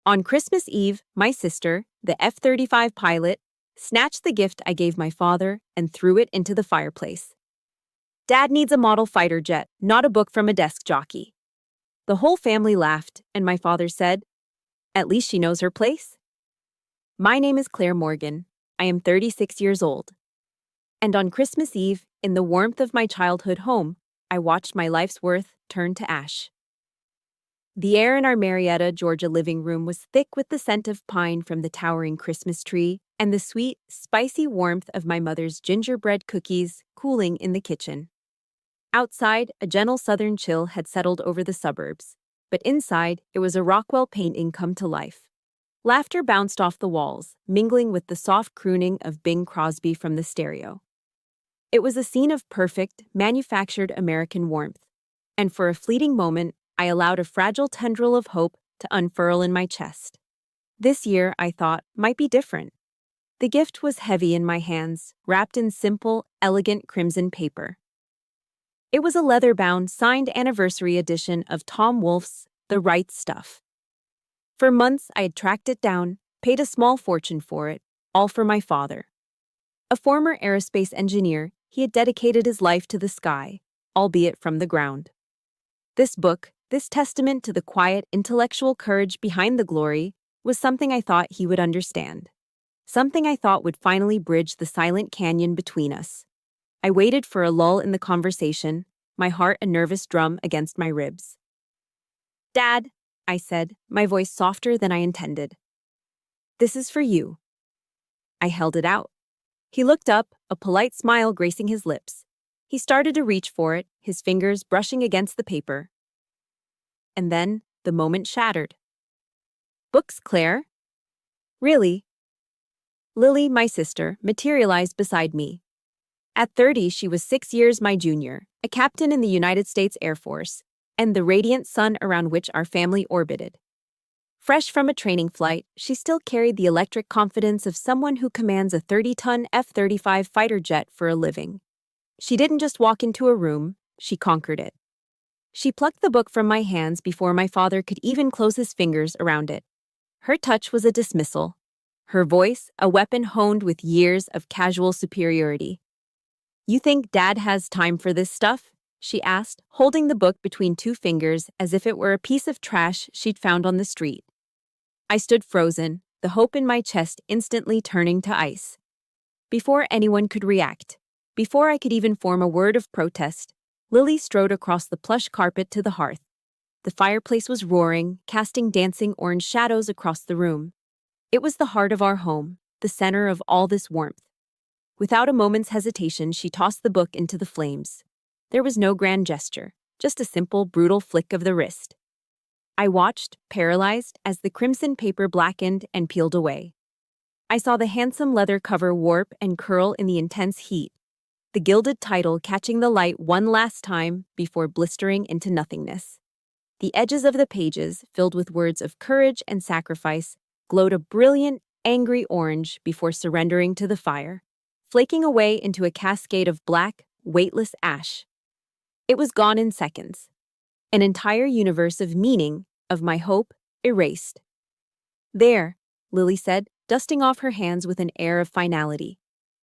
On Christmas Eve, my sister, the F-35 pilot, snatched the gift I gave my father and threw it into the fireplace. Dad needs a model fighter jet, not a book from a desk jockey. The whole family laughed, and my father said, "At least she knows her place." My name is Claire Morgan. I am 36 years old. And on Christmas Eve, in the warmth of my childhood home, I watched my life's worth turn to ash. The air in our Marietta, Georgia living room was thick with the scent of pine from the towering Christmas tree and the sweet, spicy warmth of my mother's gingerbread cookies cooling in the kitchen. Outside, a gentle southern chill had settled over the suburbs, but inside, it was a Rockwell painting come to life. Laughter bounced off the walls, mingling with the soft crooning of Bing Crosby from the stereo. It was a scene of perfect, manufactured American warmth, and for a fleeting moment, I allowed a fragile tendril of hope to unfurl in my chest. This year, I thought, might be different. The gift was heavy in my hands, wrapped in simple, elegant crimson paper. It was a leather-bound, signed anniversary edition of Tom Wolfe's The Right Stuff. For months, I had tracked it down, paid a small fortune for it, all for my father. A former aerospace engineer, he had dedicated his life to the sky, albeit from the ground. This book, this testament to the quiet, intellectual courage behind the glory, was something I thought he would understand. Something I thought would finally bridge the silent canyon between us. I waited for a lull in the conversation, my heart a nervous drum against my ribs. "Dad," I said, my voice softer than I intended. "This is for you." I held it out. He looked up, a polite smile gracing his lips. He started to reach for it, his fingers brushing against the paper. And then, the moment shattered. "Books, Claire?" "Really?" Lily, my sister, materialized beside me. At 30, she was 6 years my junior, a captain in the United States Air Force, and the radiant sun around which our family orbited. Fresh from a training flight, she still carried the electric confidence of someone who commands a 30-ton F-35 fighter jet for a living. She didn't just walk into a room, she conquered it. She plucked the book from my hands before my father could even close his fingers around it. Her touch was a dismissal. Her voice, a weapon honed with years of casual superiority. "You think Dad has time for this stuff?" she asked, holding the book between two fingers as if it were a piece of trash she'd found on the street. I stood frozen, the hope in my chest instantly turning to ice. Before anyone could react, before I could even form a word of protest, Lily strode across the plush carpet to the hearth. The fireplace was roaring, casting dancing orange shadows across the room. It was the heart of our home, the center of all this warmth. Without a moment's hesitation, she tossed the book into the flames. There was no grand gesture, just a simple, brutal flick of the wrist. I watched, paralyzed, as the crimson paper blackened and peeled away. I saw the handsome leather cover warp and curl in the intense heat, the gilded title catching the light one last time before blistering into nothingness. The edges of the pages, filled with words of courage and sacrifice, glowed a brilliant, angry orange before surrendering to the fire, flaking away into a cascade of black, weightless ash. It was gone in seconds. An entire universe of meaning, of my hope, erased. "There," Lily said, dusting off her hands with an air of finality.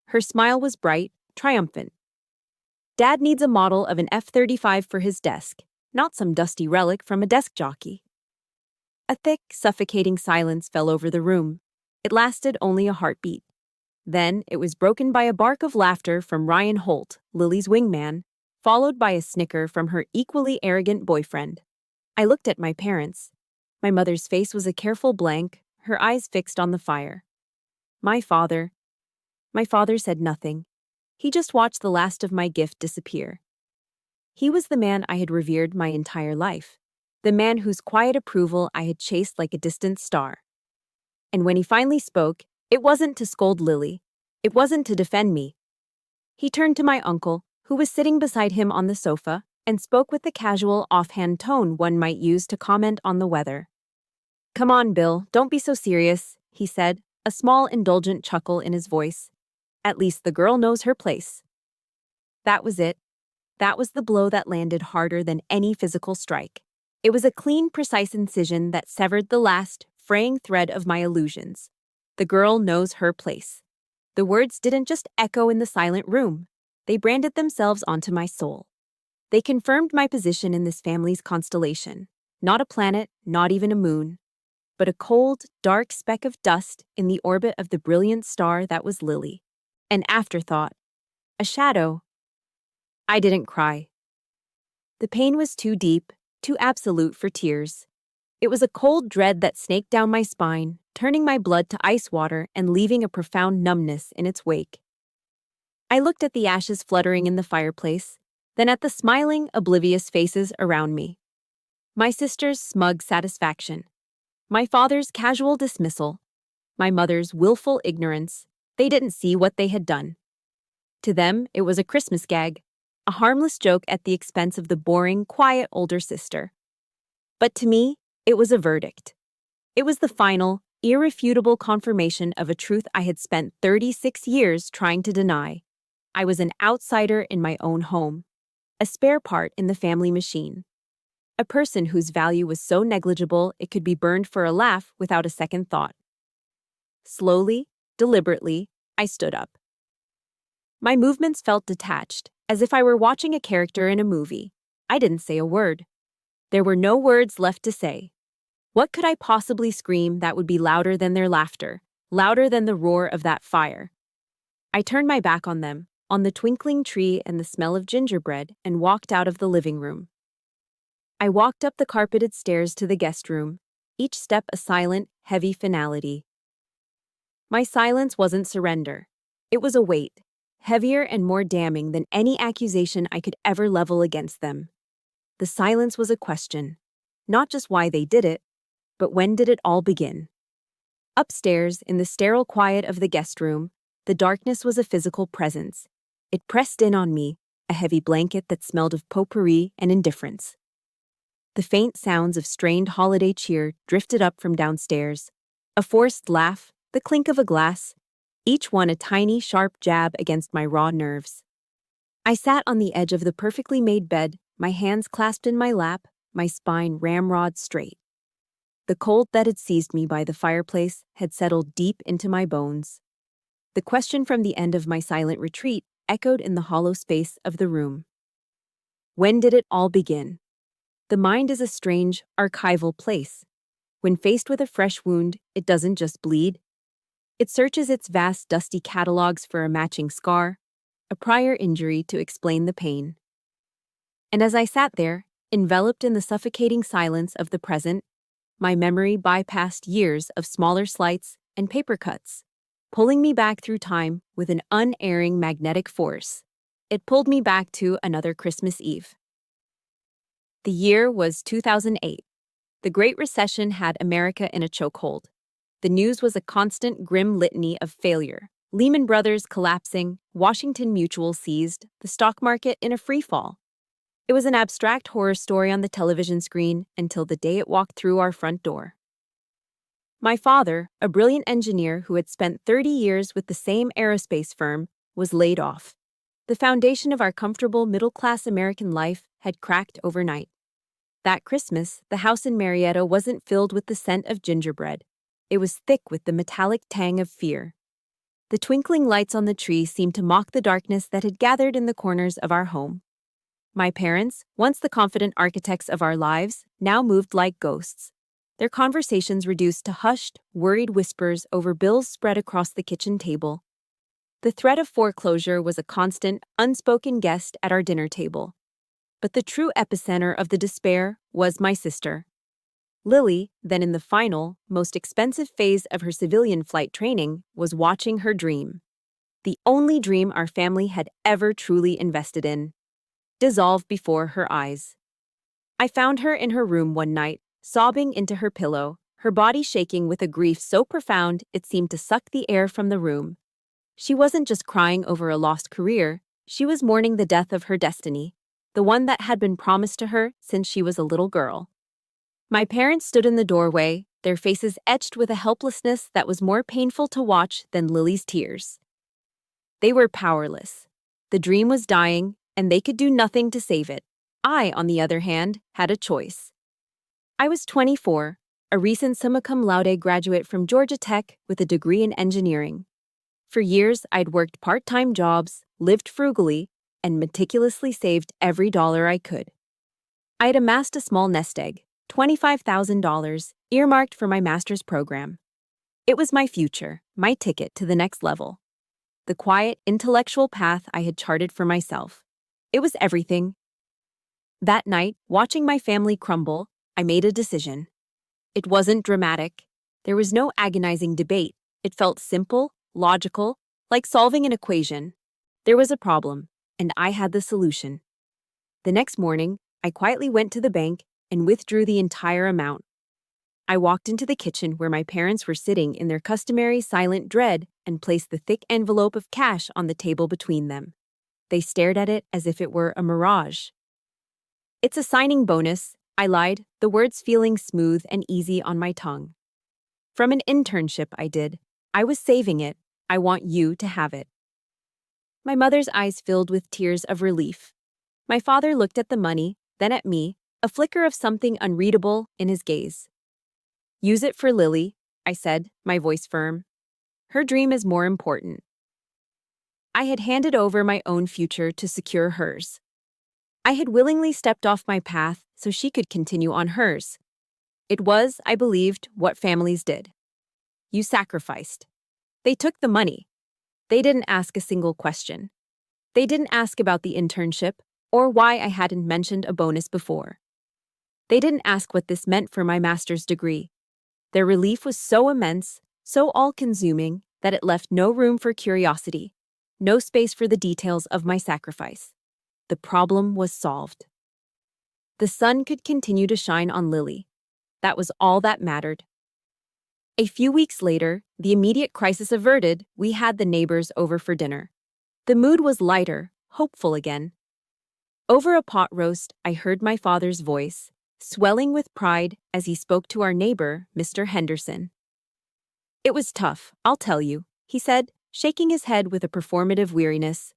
Her smile was bright, triumphant. "Dad needs a model of an F-35 for his desk, not some dusty relic from a desk jockey." A thick, suffocating silence fell over the room. It lasted only a heartbeat. Then it was broken by a bark of laughter from Ryan Holt, Lily's wingman, followed by a snicker from her equally arrogant boyfriend. I looked at my parents. My mother's face was a careful blank, her eyes fixed on the fire. My father said nothing. He just watched the last of my gift disappear. He was the man I had revered my entire life, the man whose quiet approval I had chased like a distant star. And when he finally spoke, it wasn't to scold Lily. It wasn't to defend me. He turned to my uncle, who was sitting beside him on the sofa, and spoke with the casual, offhand tone one might use to comment on the weather. "Come on, Bill, don't be so serious," he said, a small, indulgent chuckle in his voice. "At least the girl knows her place." That was it. That was the blow that landed harder than any physical strike. It was a clean, precise incision that severed the last, fraying thread of my illusions. The girl knows her place. The words didn't just echo in the silent room. They branded themselves onto my soul. They confirmed my position in this family's constellation. Not a planet, not even a moon, but a cold, dark speck of dust in the orbit of the brilliant star that was Lily. An afterthought. A shadow. I didn't cry. The pain was too deep, too absolute for tears. It was a cold dread that snaked down my spine, turning my blood to ice water and leaving a profound numbness in its wake. I looked at the ashes fluttering in the fireplace, then at the smiling, oblivious faces around me. My sister's smug satisfaction. My father's casual dismissal. My mother's willful ignorance. They didn't see what they had done. To them, it was a Christmas gag, a harmless joke at the expense of the boring, quiet older sister. But to me, it was a verdict. It was the final, irrefutable confirmation of a truth I had spent 36 years trying to deny. I was an outsider in my own home, a spare part in the family machine, a person whose value was so negligible it could be burned for a laugh without a second thought. Slowly, deliberately, I stood up. My movements felt detached, as if I were watching a character in a movie. I didn't say a word. There were no words left to say. What could I possibly scream that would be louder than their laughter, louder than the roar of that fire? I turned my back on them, on the twinkling tree and the smell of gingerbread, and walked out of the living room. I walked up the carpeted stairs to the guest room, each step a silent, heavy finality. My silence wasn't surrender. It was a weight, heavier and more damning than any accusation I could ever level against them. The silence was a question, not just why they did it, but when did it all begin? Upstairs, in the sterile quiet of the guest room, the darkness was a physical presence. It pressed in on me, a heavy blanket that smelled of potpourri and indifference. The faint sounds of strained holiday cheer drifted up from downstairs, a forced laugh, the clink of a glass, each one a tiny, sharp jab against my raw nerves. I sat on the edge of the perfectly made bed, my hands clasped in my lap, my spine ramrod straight. The cold that had seized me by the fireplace had settled deep into my bones. The question from the end of my silent retreat echoed in the hollow space of the room. When did it all begin? The mind is a strange, archival place. When faced with a fresh wound, it doesn't just bleed. It searches its vast, dusty catalogs for a matching scar, a prior injury to explain the pain. And as I sat there, enveloped in the suffocating silence of the present, my memory bypassed years of smaller slights and paper cuts, pulling me back through time with an unerring magnetic force. It pulled me back to another Christmas Eve. The year was 2008. The Great Recession had America in a chokehold. The news was a constant, grim litany of failure. Lehman Brothers collapsing, Washington Mutual seized, the stock market in a freefall. It was an abstract horror story on the television screen until the day it walked through our front door. My father, a brilliant engineer who had spent 30 years with the same aerospace firm, was laid off. The foundation of our comfortable middle-class American life had cracked overnight. That Christmas, the house in Marietta wasn't filled with the scent of gingerbread. It was thick with the metallic tang of fear. The twinkling lights on the tree seemed to mock the darkness that had gathered in the corners of our home. My parents, once the confident architects of our lives, now moved like ghosts. Their conversations reduced to hushed, worried whispers over bills spread across the kitchen table. The threat of foreclosure was a constant, unspoken guest at our dinner table. But the true epicenter of the despair was my sister. Lily, then in the final, most expensive phase of her civilian flight training, was watching her dream. The only dream our family had ever truly invested in. Dissolve before her eyes. I found her in her room one night, sobbing into her pillow, her body shaking with a grief so profound it seemed to suck the air from the room. She wasn't just crying over a lost career, she was mourning the death of her destiny, the one that had been promised to her since she was a little girl. My parents stood in the doorway, their faces etched with a helplessness that was more painful to watch than Lily's tears. They were powerless. The dream was dying, and they could do nothing to save it. I, on the other hand, had a choice. I was 24, a recent summa cum laude graduate from Georgia Tech with a degree in engineering. For years, I'd worked part-time jobs, lived frugally, and meticulously saved every dollar I could. I had amassed a small nest egg, $25,000, earmarked for my master's program. It was my future, my ticket to the next level. The quiet, intellectual path I had charted for myself. It was everything. That night, watching my family crumble, I made a decision. It wasn't dramatic. There was no agonizing debate. It felt simple, logical, like solving an equation. There was a problem, and I had the solution. The next morning, I quietly went to the bank and withdrew the entire amount. I walked into the kitchen where my parents were sitting in their customary silent dread and placed the thick envelope of cash on the table between them. They stared at it as if it were a mirage. "It's a signing bonus," I lied, the words feeling smooth and easy on my tongue. "From an internship I did. I was saving it. I want you to have it." My mother's eyes filled with tears of relief. My father looked at the money, then at me, a flicker of something unreadable in his gaze. "Use it for Lily," I said, my voice firm. "Her dream is more important." I had handed over my own future to secure hers. I had willingly stepped off my path so she could continue on hers. It was, I believed, what families did. You sacrificed. They took the money. They didn't ask a single question. They didn't ask about the internship or why I hadn't mentioned a bonus before. They didn't ask what this meant for my master's degree. Their relief was so immense, so all-consuming, that it left no room for curiosity, no space for the details of my sacrifice. The problem was solved. The sun could continue to shine on Lily. That was all that mattered. A few weeks later, the immediate crisis averted, we had the neighbors over for dinner. The mood was lighter, hopeful again. Over a pot roast, I heard my father's voice, swelling with pride as he spoke to our neighbor, Mr. Henderson. "It was tough, I'll tell you," he said, shaking his head with a performative weariness.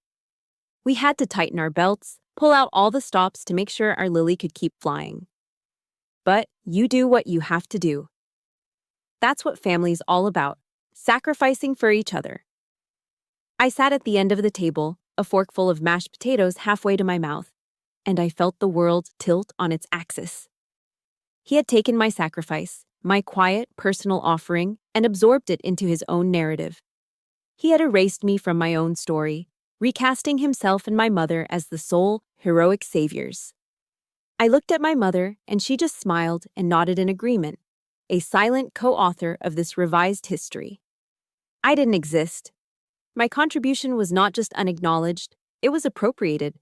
"We had to tighten our belts, pull out all the stops to make sure our Lily could keep flying. But you do what you have to do. That's what family's all about, sacrificing for each other." I sat at the end of the table, a forkful of mashed potatoes halfway to my mouth, and I felt the world tilt on its axis. He had taken my sacrifice, my quiet, personal offering, and absorbed it into his own narrative. He had erased me from my own story, recasting himself and my mother as the sole, heroic saviors. I looked at my mother, and she just smiled and nodded in agreement, a silent co-author of this revised history. I didn't exist. My contribution was not just unacknowledged, it was appropriated.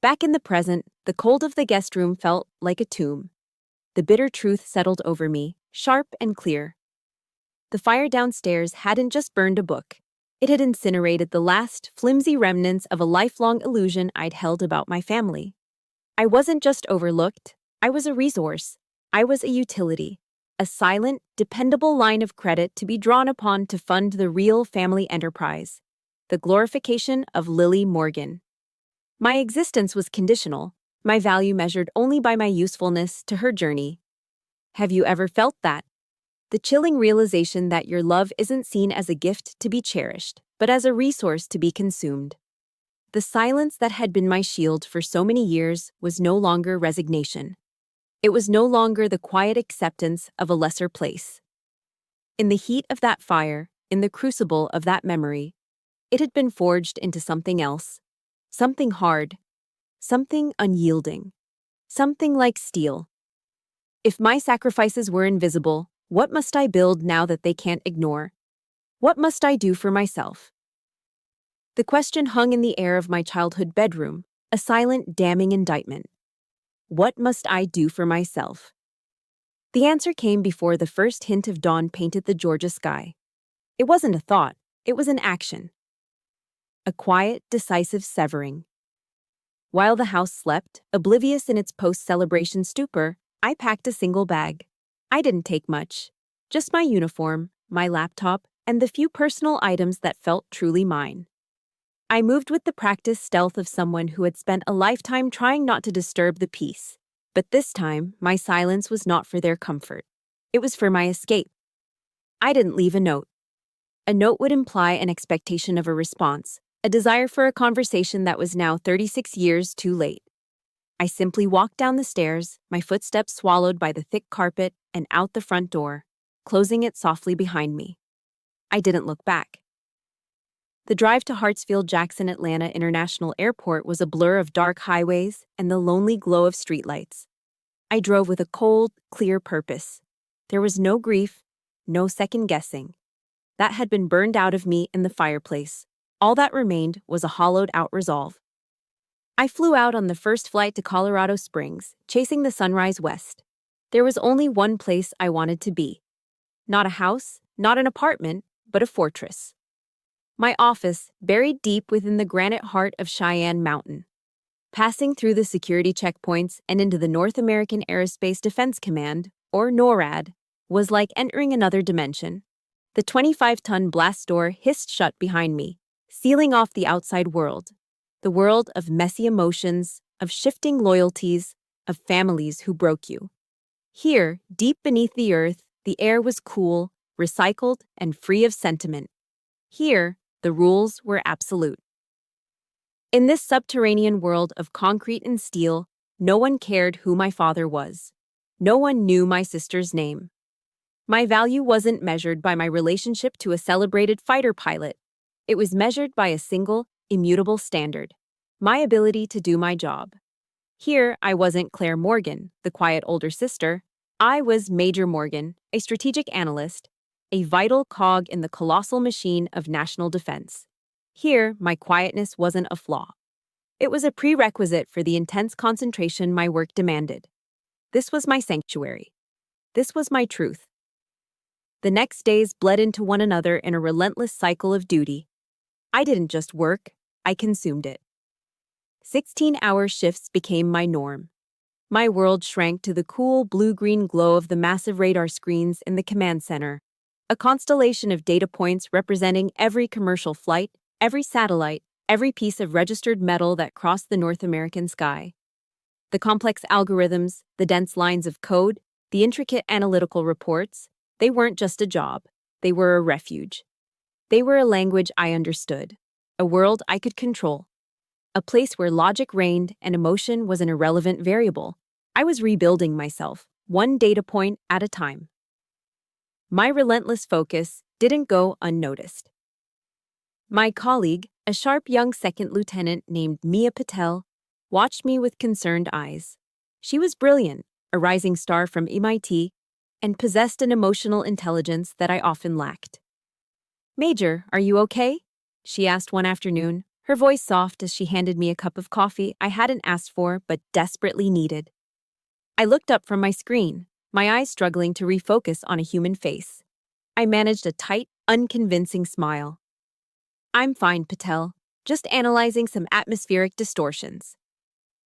Back in the present, the cold of the guest room felt like a tomb. The bitter truth settled over me, sharp and clear. The fire downstairs hadn't just burned a book. It had incinerated the last, flimsy remnants of a lifelong illusion I'd held about my family. I wasn't just overlooked, I was a resource. I was a utility, a silent, dependable line of credit to be drawn upon to fund the real family enterprise, the glorification of Lily Morgan. My existence was conditional, my value measured only by my usefulness to her journey. Have you ever felt that? The chilling realization that your love isn't seen as a gift to be cherished, but as a resource to be consumed. The silence that had been my shield for so many years was no longer resignation. It was no longer the quiet acceptance of a lesser place. In the heat of that fire, in the crucible of that memory, it had been forged into something else, something hard, something unyielding, something like steel. If my sacrifices were invisible, what must I build now that they can't ignore? What must I do for myself? The question hung in the air of my childhood bedroom, a silent, damning indictment. What must I do for myself? The answer came before the first hint of dawn painted the Georgia sky. It wasn't a thought, it was an action. A quiet, decisive severing. While the house slept, oblivious in its post-celebration stupor, I packed a single bag. I didn't take much. Just my uniform, my laptop, and the few personal items that felt truly mine. I moved with the practiced stealth of someone who had spent a lifetime trying not to disturb the peace. But this time, my silence was not for their comfort. It was for my escape. I didn't leave a note. A note would imply an expectation of a response, a desire for a conversation that was now 36 years too late. I simply walked down the stairs, my footsteps swallowed by the thick carpet, and out the front door, closing it softly behind me. I didn't look back. The drive to Hartsfield-Jackson Atlanta International Airport was a blur of dark highways and the lonely glow of streetlights. I drove with a cold, clear purpose. There was no grief, no second guessing. That had been burned out of me in the fireplace. All that remained was a hollowed-out resolve. I flew out on the first flight to Colorado Springs, chasing the sunrise west. There was only one place I wanted to be. Not a house, not an apartment, but a fortress. My office, buried deep within the granite heart of Cheyenne Mountain. Passing through the security checkpoints and into the North American Aerospace Defense Command, or NORAD, was like entering another dimension. The 25-ton blast door hissed shut behind me, sealing off the outside world. The world of messy emotions, of shifting loyalties, of families who broke you. Here, deep beneath the earth, the air was cool, recycled, and free of sentiment. Here, the rules were absolute. In this subterranean world of concrete and steel, no one cared who my father was. No one knew my sister's name. My value wasn't measured by my relationship to a celebrated fighter pilot. It was measured by a single, immutable standard: my ability to do my job. Here, I wasn't Claire Morgan, the quiet older sister. I was Major Morgan, a strategic analyst, a vital cog in the colossal machine of national defense. Here, my quietness wasn't a flaw. It was a prerequisite for the intense concentration my work demanded. This was my sanctuary. This was my truth. The next days bled into one another in a relentless cycle of duty. I didn't just work, I consumed it. 16-hour shifts became my norm. My world shrank to the cool blue-green glow of the massive radar screens in the command center, a constellation of data points representing every commercial flight, every satellite, every piece of registered metal that crossed the North American sky. The complex algorithms, the dense lines of code, the intricate analytical reports, they weren't just a job, they were a refuge. They were a language I understood, a world I could control, a place where logic reigned and emotion was an irrelevant variable. I was rebuilding myself, one data point at a time. My relentless focus didn't go unnoticed. My colleague, a sharp young second lieutenant named Mia Patel, watched me with concerned eyes. She was brilliant, a rising star from MIT, and possessed an emotional intelligence that I often lacked. "Major, are you okay?" she asked one afternoon, her voice soft as she handed me a cup of coffee I hadn't asked for but desperately needed. I looked up from my screen, my eyes struggling to refocus on a human face. I managed a tight, unconvincing smile. "I'm fine, Patel. Just analyzing some atmospheric distortions."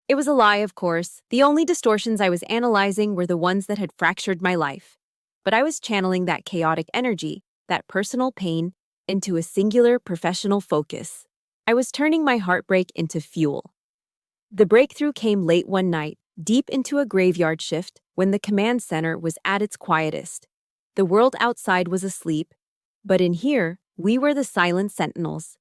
It was a lie, of course. The only distortions I was analyzing were the ones that had fractured my life. But I was channeling that chaotic energy, that personal pain, into a singular professional focus. I was turning my heartbreak into fuel. The breakthrough came late one night, deep into a graveyard shift, when the command center was at its quietest. The world outside was asleep, but in here, we were the silent sentinels.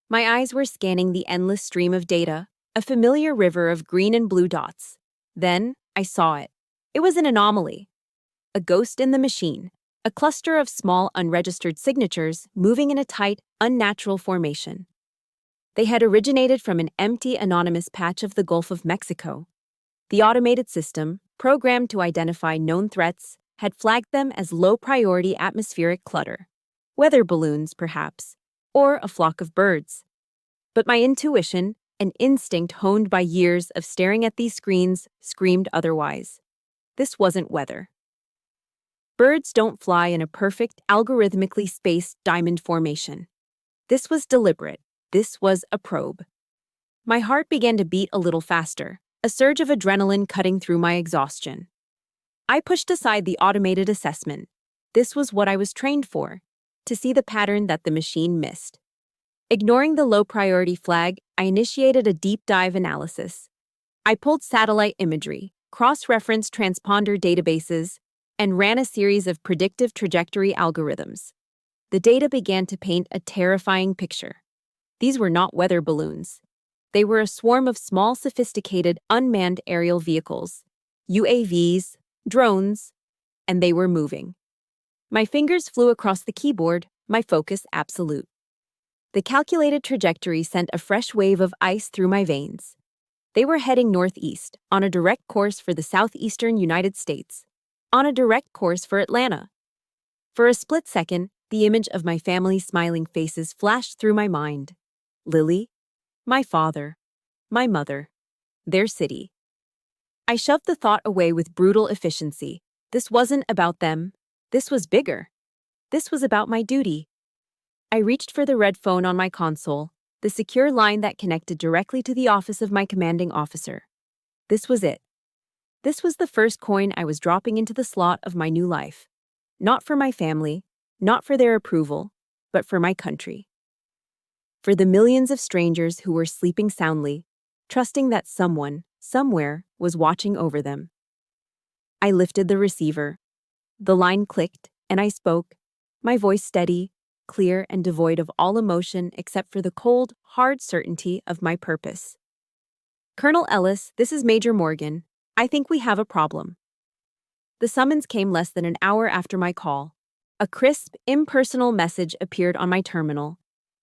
My eyes were scanning the endless stream of data, a familiar river of green and blue dots. Then, I saw it. It was an anomaly. A ghost in the machine, a cluster of small unregistered signatures moving in a tight, unnatural formation. They had originated from an empty, anonymous patch of the Gulf of Mexico. The automated system, programmed to identify known threats, had flagged them as low-priority atmospheric clutter. Weather balloons, perhaps, or a flock of birds. But my intuition, an instinct honed by years of staring at these screens, screamed otherwise. This wasn't weather. Birds don't fly in a perfect, algorithmically spaced diamond formation. This was deliberate. This was a probe. My heart began to beat a little faster, a surge of adrenaline cutting through my exhaustion. I pushed aside the automated assessment. This was what I was trained for, to see the pattern that the machine missed. Ignoring the low-priority flag, I initiated a deep-dive analysis. I pulled satellite imagery, cross-referenced transponder databases, and ran a series of predictive trajectory algorithms. The data began to paint a terrifying picture. These were not weather balloons. They were a swarm of small, sophisticated, unmanned aerial vehicles, UAVs, drones, and they were moving. My fingers flew across the keyboard, my focus absolute. The calculated trajectory sent a fresh wave of ice through my veins. They were heading northeast, on a direct course for the southeastern United States, on a direct course for Atlanta. For a split second, the image of my family's smiling faces flashed through my mind. Lily, my father, my mother, their city. I shoved the thought away with brutal efficiency. This wasn't about them. This was bigger. This was about my duty. I reached for the red phone on my console, the secure line that connected directly to the office of my commanding officer. This was it. This was the first coin I was dropping into the slot of my new life. Not for my family, not for their approval, but for my country. For the millions of strangers who were sleeping soundly, trusting that someone, somewhere, was watching over them. I lifted the receiver. The line clicked, and I spoke, my voice steady, clear, and devoid of all emotion except for the cold, hard certainty of my purpose. Colonel Ellis, this is Major Morgan. I think we have a problem. The summons came less than an hour after my call. A crisp, impersonal message appeared on my terminal.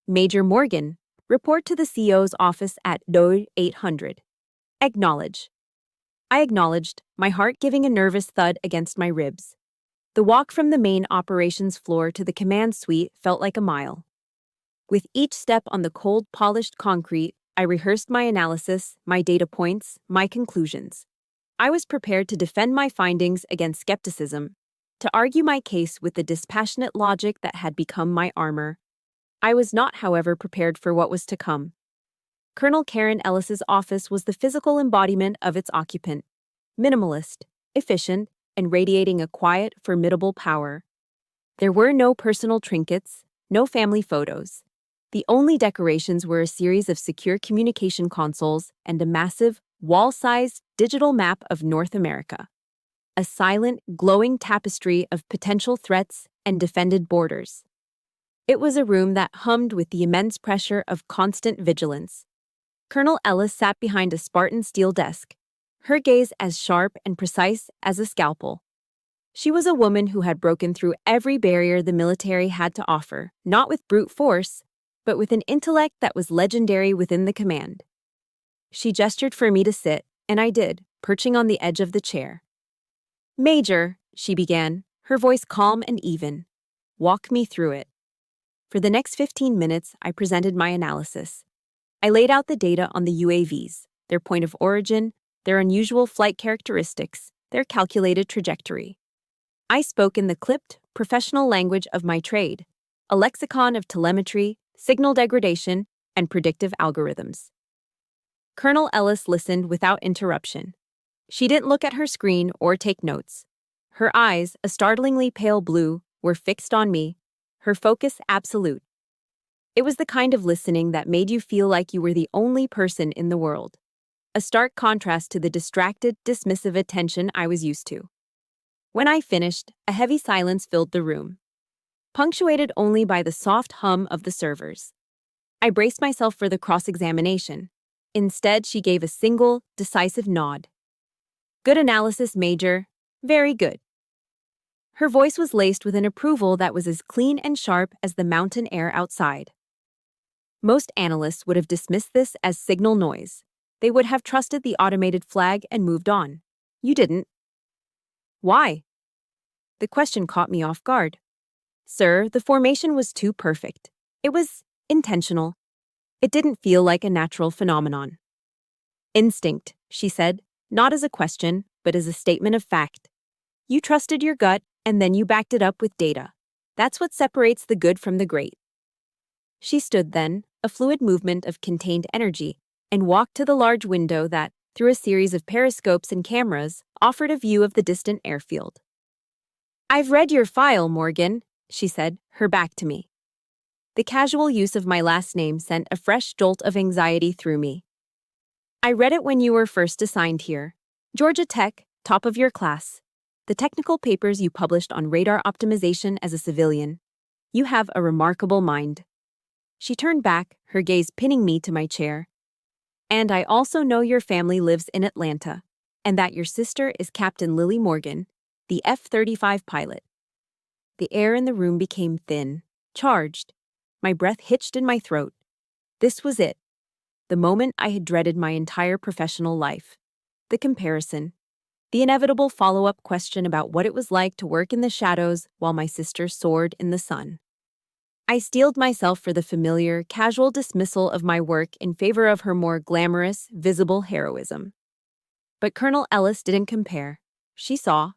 Major Morgan, report to the CO's office at 800. Acknowledge. I acknowledged, my heart giving a nervous thud against my ribs. The walk from the main operations floor to the command suite felt like a mile. With each step on the cold, polished concrete, I rehearsed my analysis, my data points, my conclusions. I was prepared to defend my findings against skepticism, to argue my case with the dispassionate logic that had become my armor. I was not, however, prepared for what was to come. Colonel Karen Ellis's office was the physical embodiment of its occupant, minimalist, efficient, and radiating a quiet, formidable power. There were no personal trinkets, no family photos. The only decorations were a series of secure communication consoles and a massive, wall-sized digital map of North America. A silent, glowing tapestry of potential threats and defended borders. It was a room that hummed with the immense pressure of constant vigilance. Colonel Ellis sat behind a Spartan steel desk, her gaze as sharp and precise as a scalpel. She was a woman who had broken through every barrier the military had to offer, not with brute force, but with an intellect that was legendary within the command. She gestured for me to sit, and I did, perching on the edge of the chair. Major, she began, her voice calm and even. Walk me through it. For the next 15 minutes, I presented my analysis. I laid out the data on the UAVs, their point of origin, their unusual flight characteristics, their calculated trajectory. I spoke in the clipped, professional language of my trade, a lexicon of telemetry, signal degradation, and predictive algorithms. Colonel Ellis listened without interruption. She didn't look at her screen or take notes. Her eyes, a startlingly pale blue, were fixed on me, her focus absolute. It was the kind of listening that made you feel like you were the only person in the world. A stark contrast to the distracted, dismissive attention I was used to. When I finished, a heavy silence filled the room, punctuated only by the soft hum of the servers. I braced myself for the cross-examination. Instead, she gave a single, decisive nod. Good analysis, Major. Very good. Her voice was laced with an approval that was as clean and sharp as the mountain air outside. Most analysts would have dismissed this as signal noise. They would have trusted the automated flag and moved on. You didn't. Why? The question caught me off guard. Sir, the formation was too perfect. It was intentional. It didn't feel like a natural phenomenon. Instinct, she said, not as a question, but as a statement of fact. You trusted your gut, and then you backed it up with data. That's what separates the good from the great. She stood then, a fluid movement of contained energy, and walked to the large window that, through a series of periscopes and cameras, offered a view of the distant airfield. I've read your file, Morgan, she said, her back to me. The casual use of my last name sent a fresh jolt of anxiety through me. I read it when you were first assigned here. Georgia Tech, top of your class. the technical papers you published on radar optimization as a civilian. You have a remarkable mind. She turned back, her gaze pinning me to my chair. And I also know your family lives in Atlanta, and that your sister is Captain Lily Morgan, the F-35 pilot. The air in the room became thin, charged. My breath hitched in my throat. This was it. The moment I had dreaded my entire professional life. The comparison. The inevitable follow-up question about what it was like to work in the shadows while my sister soared in the sun. I steeled myself for the familiar, casual dismissal of my work in favor of her more glamorous, visible heroism. But Colonel Ellis didn't compare. She saw.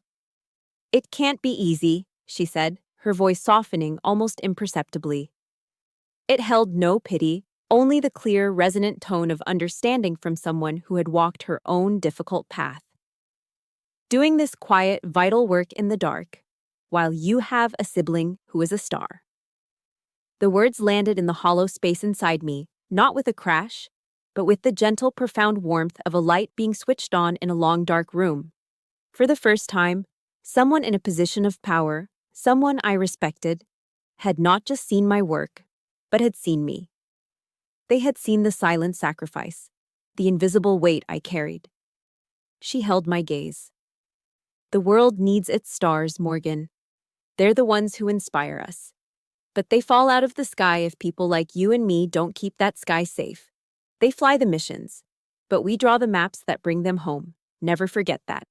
"It can't be easy," she said, her voice softening almost imperceptibly. It held no pity, only the clear, resonant tone of understanding from someone who had walked her own difficult path. Doing this quiet, vital work in the dark, while you have a sibling who is a star. The words landed in the hollow space inside me, not with a crash, but with the gentle, profound warmth of a light being switched on in a long, dark room. For the first time, someone in a position of power, someone I respected, had not just seen my work, but had seen me. They had seen the silent sacrifice, the invisible weight I carried. She held my gaze. "The world needs its stars, Morgan. They're the ones who inspire us. But they fall out of the sky if people like you and me don't keep that sky safe. They fly the missions, but we draw the maps that bring them home. Never forget that."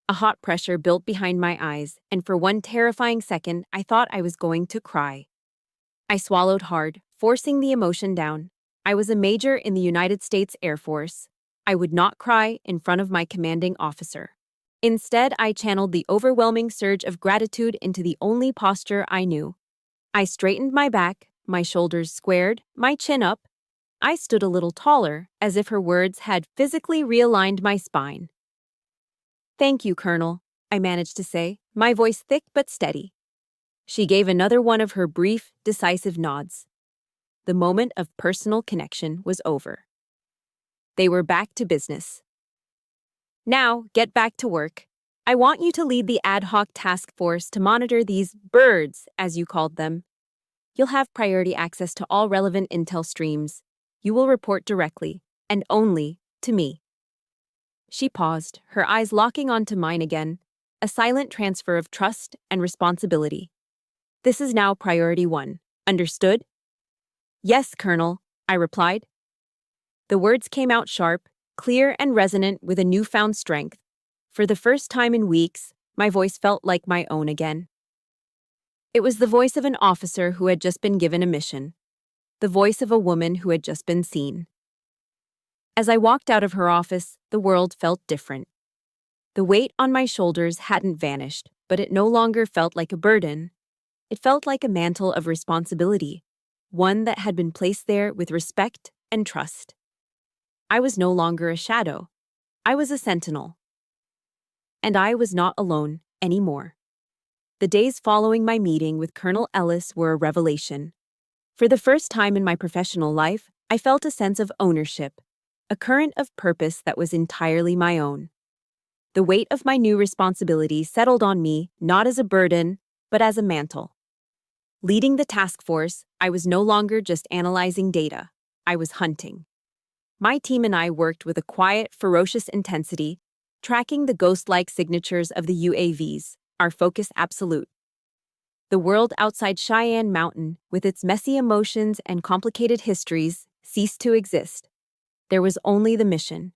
A hot pressure built behind my eyes, and for one terrifying second, I thought I was going to cry. I swallowed hard, forcing the emotion down. I was a major in the United States Air Force. I would not cry in front of my commanding officer. Instead, I channeled the overwhelming surge of gratitude into the only posture I knew. I straightened my back, my shoulders squared, my chin up. I stood a little taller, as if her words had physically realigned my spine. "Thank you, Colonel," I managed to say, my voice thick but steady. She gave another one of her brief, decisive nods. The moment of personal connection was over. They were back to business. "Now, get back to work. I want you to lead the ad hoc task force to monitor these birds, as you called them. You'll have priority access to all relevant intel streams. You will report directly, and only, to me." She paused, her eyes locking onto mine again, a silent transfer of trust and responsibility. "This is now priority 1. Understood?" "Yes, Colonel," I replied. The words came out sharp, clear and resonant with a newfound strength. For the first time in weeks, my voice felt like my own again. It was the voice of an officer who had just been given a mission. The voice of a woman who had just been seen. As I walked out of her office, the world felt different. The weight on my shoulders hadn't vanished, but it no longer felt like a burden. It felt like a mantle of responsibility, one that had been placed there with respect and trust. I was no longer a shadow. I was a sentinel. And I was not alone anymore. The days following my meeting with Colonel Ellis were a revelation. For the first time in my professional life, I felt a sense of ownership, a current of purpose that was entirely my own. The weight of my new responsibility settled on me not as a burden, but as a mantle. Leading the task force, I was no longer just analyzing data. I was hunting. My team and I worked with a quiet, ferocious intensity, tracking the ghost-like signatures of the UAVs, our focus absolute. The world outside Cheyenne Mountain, with its messy emotions and complicated histories, ceased to exist. There was only the mission.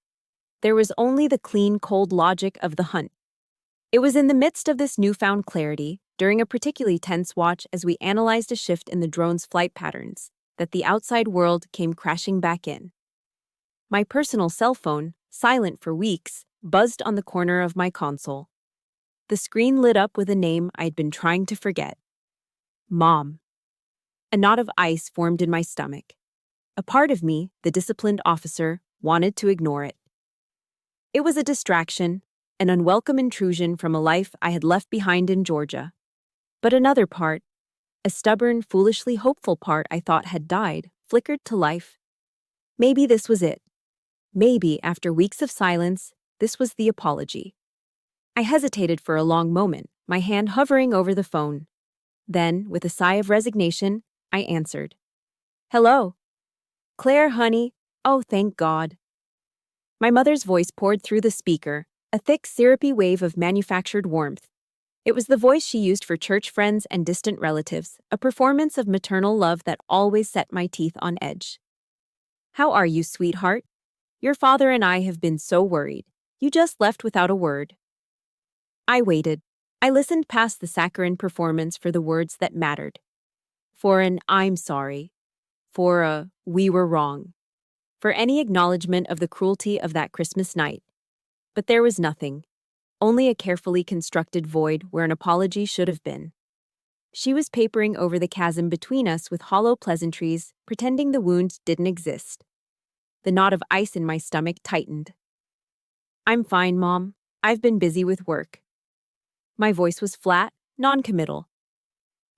There was only the clean, cold logic of the hunt. It was in the midst of this newfound clarity, during a particularly tense watch as we analyzed a shift in the drone's flight patterns, that the outside world came crashing back in. My personal cell phone, silent for weeks, buzzed on the corner of my console. The screen lit up with a name I'd been trying to forget. Mom. A knot of ice formed in my stomach. A part of me, the disciplined officer, wanted to ignore it. It was a distraction, an unwelcome intrusion from a life I had left behind in Georgia. But another part, a stubborn, foolishly hopeful part I thought had died, flickered to life. Maybe this was it. Maybe, after weeks of silence, this was the apology. I hesitated for a long moment, my hand hovering over the phone. Then, with a sigh of resignation, I answered. Hello? Claire, honey. Oh, thank God. My mother's voice poured through the speaker, a thick, syrupy wave of manufactured warmth. It was the voice she used for church friends and distant relatives, a performance of maternal love that always set my teeth on edge. How are you, sweetheart? Your father and I have been so worried. You just left without a word. I waited. I listened past the saccharine performance for the words that mattered. For an I'm sorry. For a we were wrong. For any acknowledgement of the cruelty of that Christmas night. But there was nothing. Only a carefully constructed void where an apology should have been. She was papering over the chasm between us with hollow pleasantries, pretending the wound didn't exist. The knot of ice in my stomach tightened. I'm fine, Mom. I've been busy with work. My voice was flat, non-committal.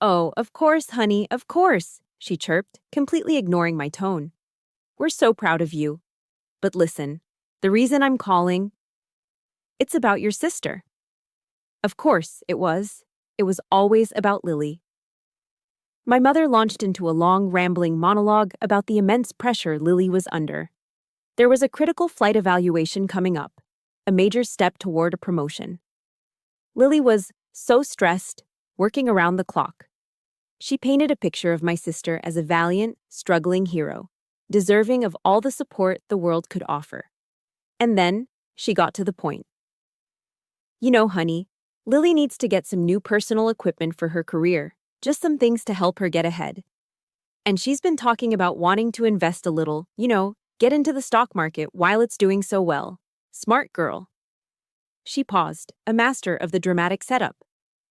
Oh, of course, honey, of course, she chirped, completely ignoring my tone. We're so proud of you. But listen, the reason I'm calling, it's about your sister. Of course, it was. It was always about Lily. My mother launched into a long, rambling monologue about the immense pressure Lily was under. There was a critical flight evaluation coming up, a major step toward a promotion. Lily was so stressed, working around the clock. She painted a picture of my sister as a valiant, struggling hero, deserving of all the support the world could offer. And then, she got to the point. You know, honey, Lily needs to get some new personal equipment for her career, just some things to help her get ahead. And she's been talking about wanting to invest a little, get into the stock market while it's doing so well. Smart girl. She paused, a master of the dramatic setup.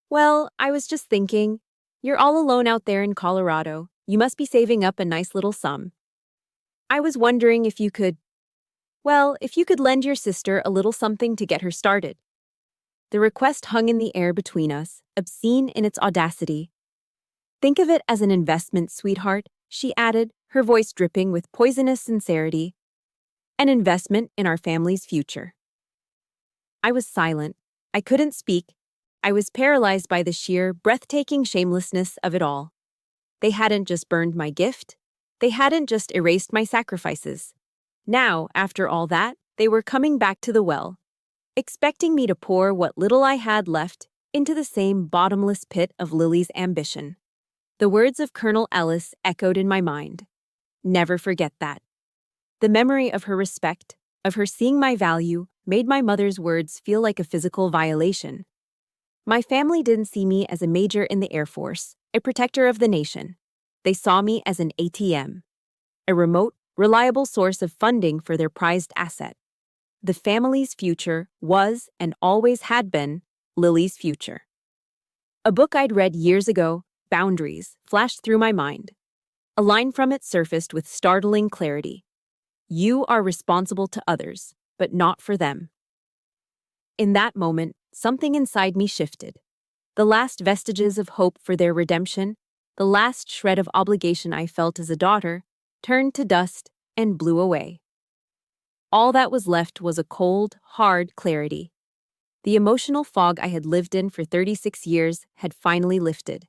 Well, I was just thinking, you're all alone out there in Colorado. You must be saving up a nice little sum. I was wondering if you could lend your sister a little something to get her started. The request hung in the air between us, obscene in its audacity. Think of it as an investment, sweetheart, she added, her voice dripping with poisonous sincerity. An investment in our family's future. I was silent. I couldn't speak. I was paralyzed by the sheer, breathtaking shamelessness of it all. They hadn't just burned my gift. They hadn't just erased my sacrifices. Now, after all that, they were coming back to the well, expecting me to pour what little I had left into the same bottomless pit of Lily's ambition. The words of Colonel Ellis echoed in my mind. Never forget that. The memory of her respect, of her seeing my value, made my mother's words feel like a physical violation. My family didn't see me as a major in the Air Force, a protector of the nation. They saw me as an ATM, a remote, reliable source of funding for their prized asset. The family's future was, and always had been, Lily's future. A book I'd read years ago, Boundaries, flashed through my mind. A line from it surfaced with startling clarity. You are responsible to others, but not for them. In that moment, something inside me shifted. The last vestiges of hope for their redemption, the last shred of obligation I felt as a daughter, turned to dust and blew away. All that was left was a cold, hard clarity. The emotional fog I had lived in for 36 years had finally lifted.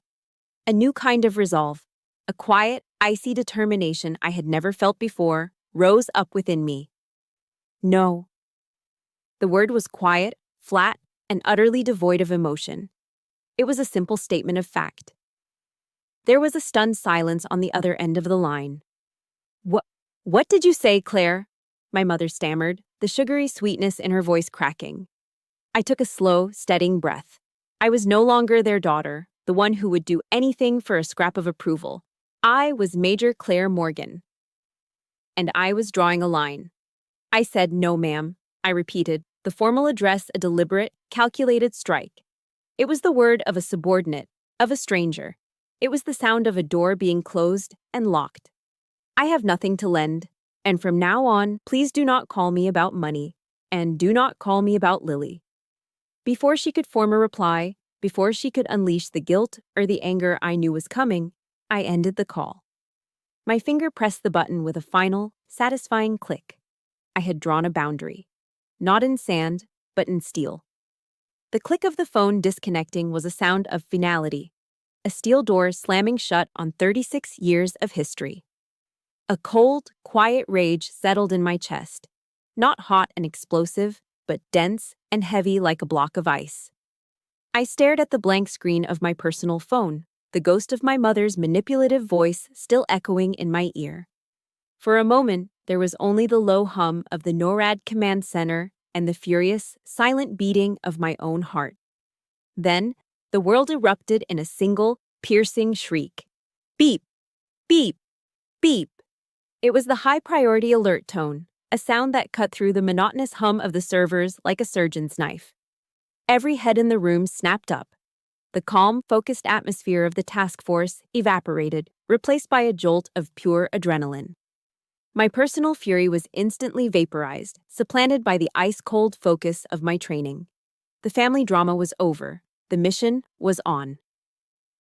A new kind of resolve, a quiet, icy determination I had never felt before, rose up within me. No. The word was quiet, flat, and utterly devoid of emotion. It was a simple statement of fact. There was a stunned silence on the other end of the line. What did you say, Claire? My mother stammered, the sugary sweetness in her voice cracking. I took a slow, steadying breath. I was no longer their daughter, the one who would do anything for a scrap of approval. I was Major Claire Morgan. And I was drawing a line. I said, no, ma'am, I repeated, the formal address a deliberate, calculated strike. It was the word of a subordinate, of a stranger. It was the sound of a door being closed and locked. I have nothing to lend, and from now on, please do not call me about money, and do not call me about Lily. Before she could form a reply, before she could unleash the guilt or the anger I knew was coming, I ended the call. My finger pressed the button with a final, satisfying click. I had drawn a boundary. Not in sand, but in steel. The click of the phone disconnecting was a sound of finality, a steel door slamming shut on 36 years of history. A cold, quiet rage settled in my chest, not hot and explosive, but dense and heavy like a block of ice. I stared at the blank screen of my personal phone, the ghost of my mother's manipulative voice still echoing in my ear. For a moment, there was only the low hum of the NORAD command center and the furious, silent beating of my own heart. Then, the world erupted in a single, piercing shriek. Beep! Beep! Beep! It was the high-priority alert tone, a sound that cut through the monotonous hum of the servers like a surgeon's knife. Every head in the room snapped up. The calm, focused atmosphere of the task force evaporated, replaced by a jolt of pure adrenaline. My personal fury was instantly vaporized, supplanted by the ice-cold focus of my training. The family drama was over. The mission was on.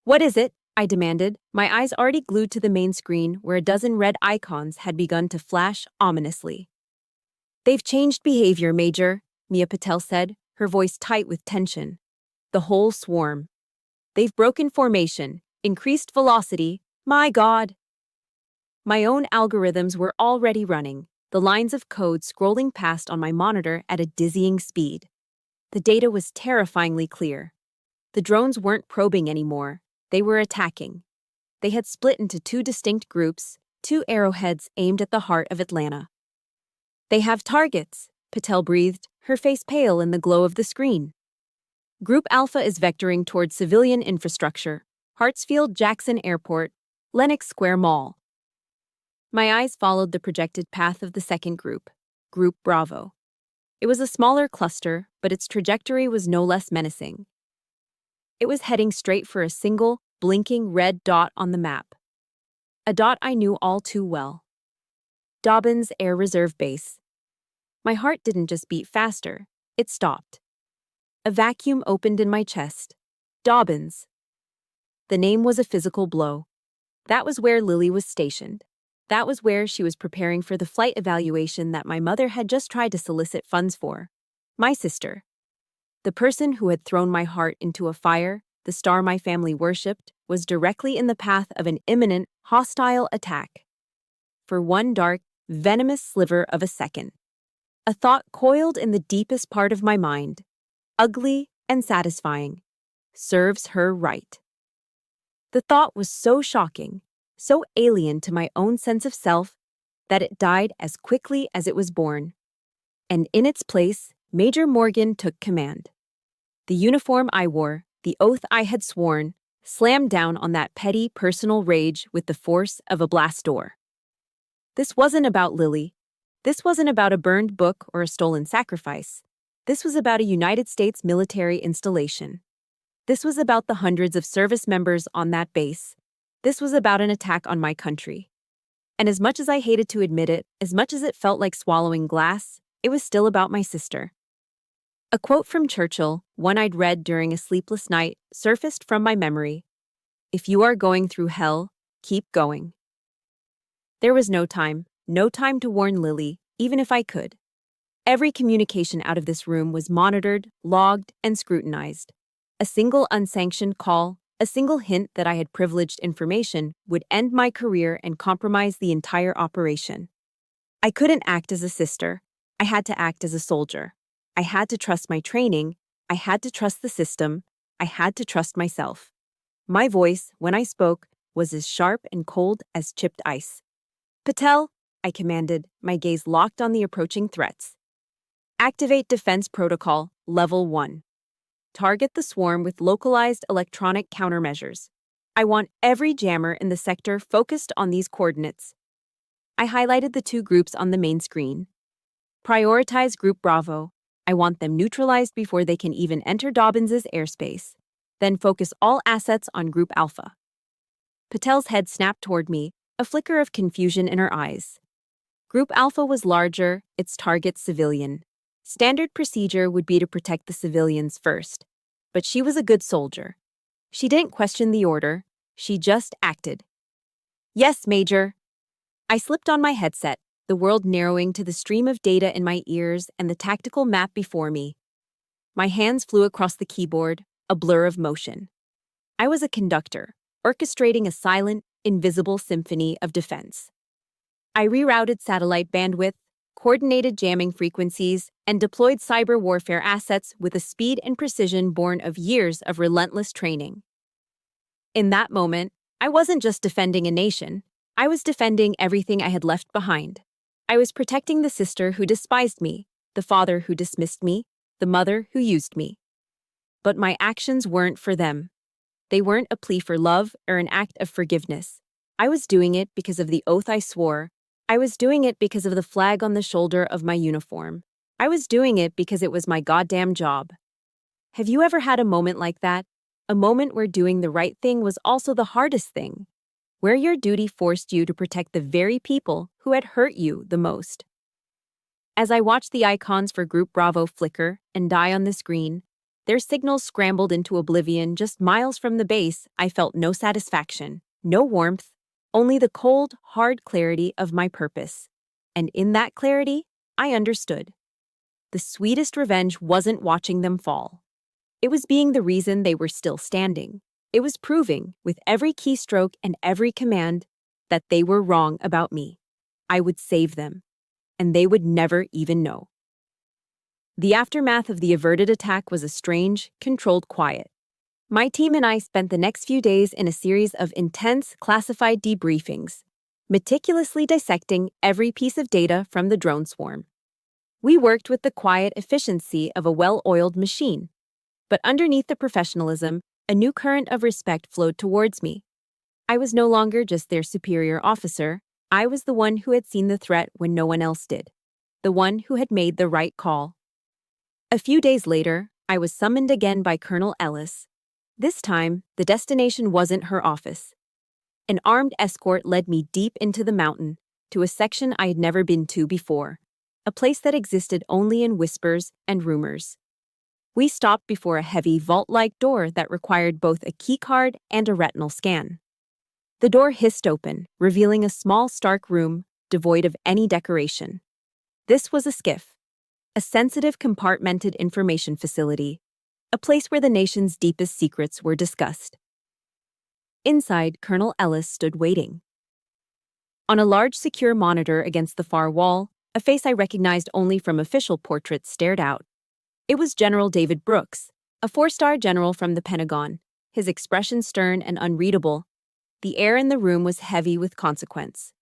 "What is it?" I demanded, my eyes already glued to the main screen where a dozen red icons had begun to flash ominously. "They've changed behavior, Major," Mia Patel said, her voice tight with tension. "The whole swarm. They've broken formation, increased velocity. My God!" My own algorithms were already running, the lines of code scrolling past on my monitor at a dizzying speed. The data was terrifyingly clear. The drones weren't probing anymore. They were attacking. They had split into two distinct groups, two arrowheads aimed at the heart of Atlanta. "They have targets," Patel breathed, her face pale in the glow of the screen. "Group Alpha is vectoring towards civilian infrastructure, Hartsfield-Jackson Airport, Lenox Square Mall." My eyes followed the projected path of the second group, Group Bravo. It was a smaller cluster, but its trajectory was no less menacing. It was heading straight for a single, blinking red dot on the map. A dot I knew all too well. Dobbins Air Reserve Base. My heart didn't just beat faster, it stopped. A vacuum opened in my chest. Dobbins. The name was a physical blow. That was where Lily was stationed. That was where she was preparing for the flight evaluation that my mother had just tried to solicit funds for. My sister. The person who had thrown my heart into a fire, the star my family worshipped, was directly in the path of an imminent, hostile attack. For one dark, venomous sliver of a second, a thought coiled in the deepest part of my mind, ugly and satisfying. Serves her right. The thought was so shocking, so alien to my own sense of self, that it died as quickly as it was born. And in its place, Major Morgan took command. The uniform I wore, the oath I had sworn, slammed down on that petty personal rage with the force of a blast door. This wasn't about Lily. This wasn't about a burned book or a stolen sacrifice. This was about a United States military installation. This was about the hundreds of service members on that base. This was about an attack on my country. And as much as I hated to admit it, as much as it felt like swallowing glass, it was still about my sister. A quote from Churchill, one I'd read during a sleepless night, surfaced from my memory. "If you are going through hell, keep going." There was no time to warn Lily, even if I could. Every communication out of this room was monitored, logged, and scrutinized. A single unsanctioned call, a single hint that I had privileged information would end my career and compromise the entire operation. I couldn't act as a sister. I had to act as a soldier. I had to trust my training. I had to trust the system. I had to trust myself. My voice, when I spoke, was as sharp and cold as chipped ice. "Patel," I commanded, my gaze locked on the approaching threats. "Activate Defense Protocol, Level 1. Target the swarm with localized electronic countermeasures. I want every jammer in the sector focused on these coordinates." I highlighted the two groups on the main screen. "Prioritize Group Bravo. I want them neutralized before they can even enter Dobbins's airspace. Then focus all assets on Group Alpha." Patel's head snapped toward me, a flicker of confusion in her eyes. Group Alpha was larger, its target civilian. Standard procedure would be to protect the civilians first. But she was a good soldier. She didn't question the order. She just acted. "Yes, Major." I slipped on my headset, the world narrowing to the stream of data in my ears and the tactical map before me. My hands flew across the keyboard, a blur of motion. I was a conductor, orchestrating a silent, invisible symphony of defense. I rerouted satellite bandwidth, coordinated jamming frequencies, and deployed cyber warfare assets with a speed and precision born of years of relentless training. In that moment, I wasn't just defending a nation, I was defending everything I had left behind. I was protecting the sister who despised me, the father who dismissed me, the mother who used me. But my actions weren't for them. They weren't a plea for love or an act of forgiveness. I was doing it because of the oath I swore. I was doing it because of the flag on the shoulder of my uniform. I was doing it because it was my goddamn job. Have you ever had a moment like that? A moment where doing the right thing was also the hardest thing? Where your duty forced you to protect the very people who had hurt you the most? As I watched the icons for Group Bravo flicker and die on the screen, their signals scrambled into oblivion just miles from the base, I felt no satisfaction, no warmth, only the cold, hard clarity of my purpose. And in that clarity, I understood. The sweetest revenge wasn't watching them fall. It was being the reason they were still standing. It was proving, with every keystroke and every command, that they were wrong about me. I would save them, and they would never even know. The aftermath of the averted attack was a strange, controlled quiet. My team and I spent the next few days in a series of intense, classified debriefings, meticulously dissecting every piece of data from the drone swarm. We worked with the quiet efficiency of a well-oiled machine, but underneath the professionalism, a new current of respect flowed towards me. I was no longer just their superior officer. I was the one who had seen the threat when no one else did, the one who had made the right call. A few days later, I was summoned again by Colonel Ellis. This time, the destination wasn't her office. An armed escort led me deep into the mountain, to a section I had never been to before, a place that existed only in whispers and rumors. We stopped before a heavy vault-like door that required both a keycard and a retinal scan. The door hissed open, revealing a small, stark room devoid of any decoration. This was a skiff, a sensitive, compartmented information facility, a place where the nation's deepest secrets were discussed. Inside, Colonel Ellis stood waiting. On a large, secure monitor against the far wall, a face I recognized only from official portraits stared out. It was General David Brooks, a four-star general from the Pentagon, his expression stern and unreadable. The air in the room was heavy with consequence.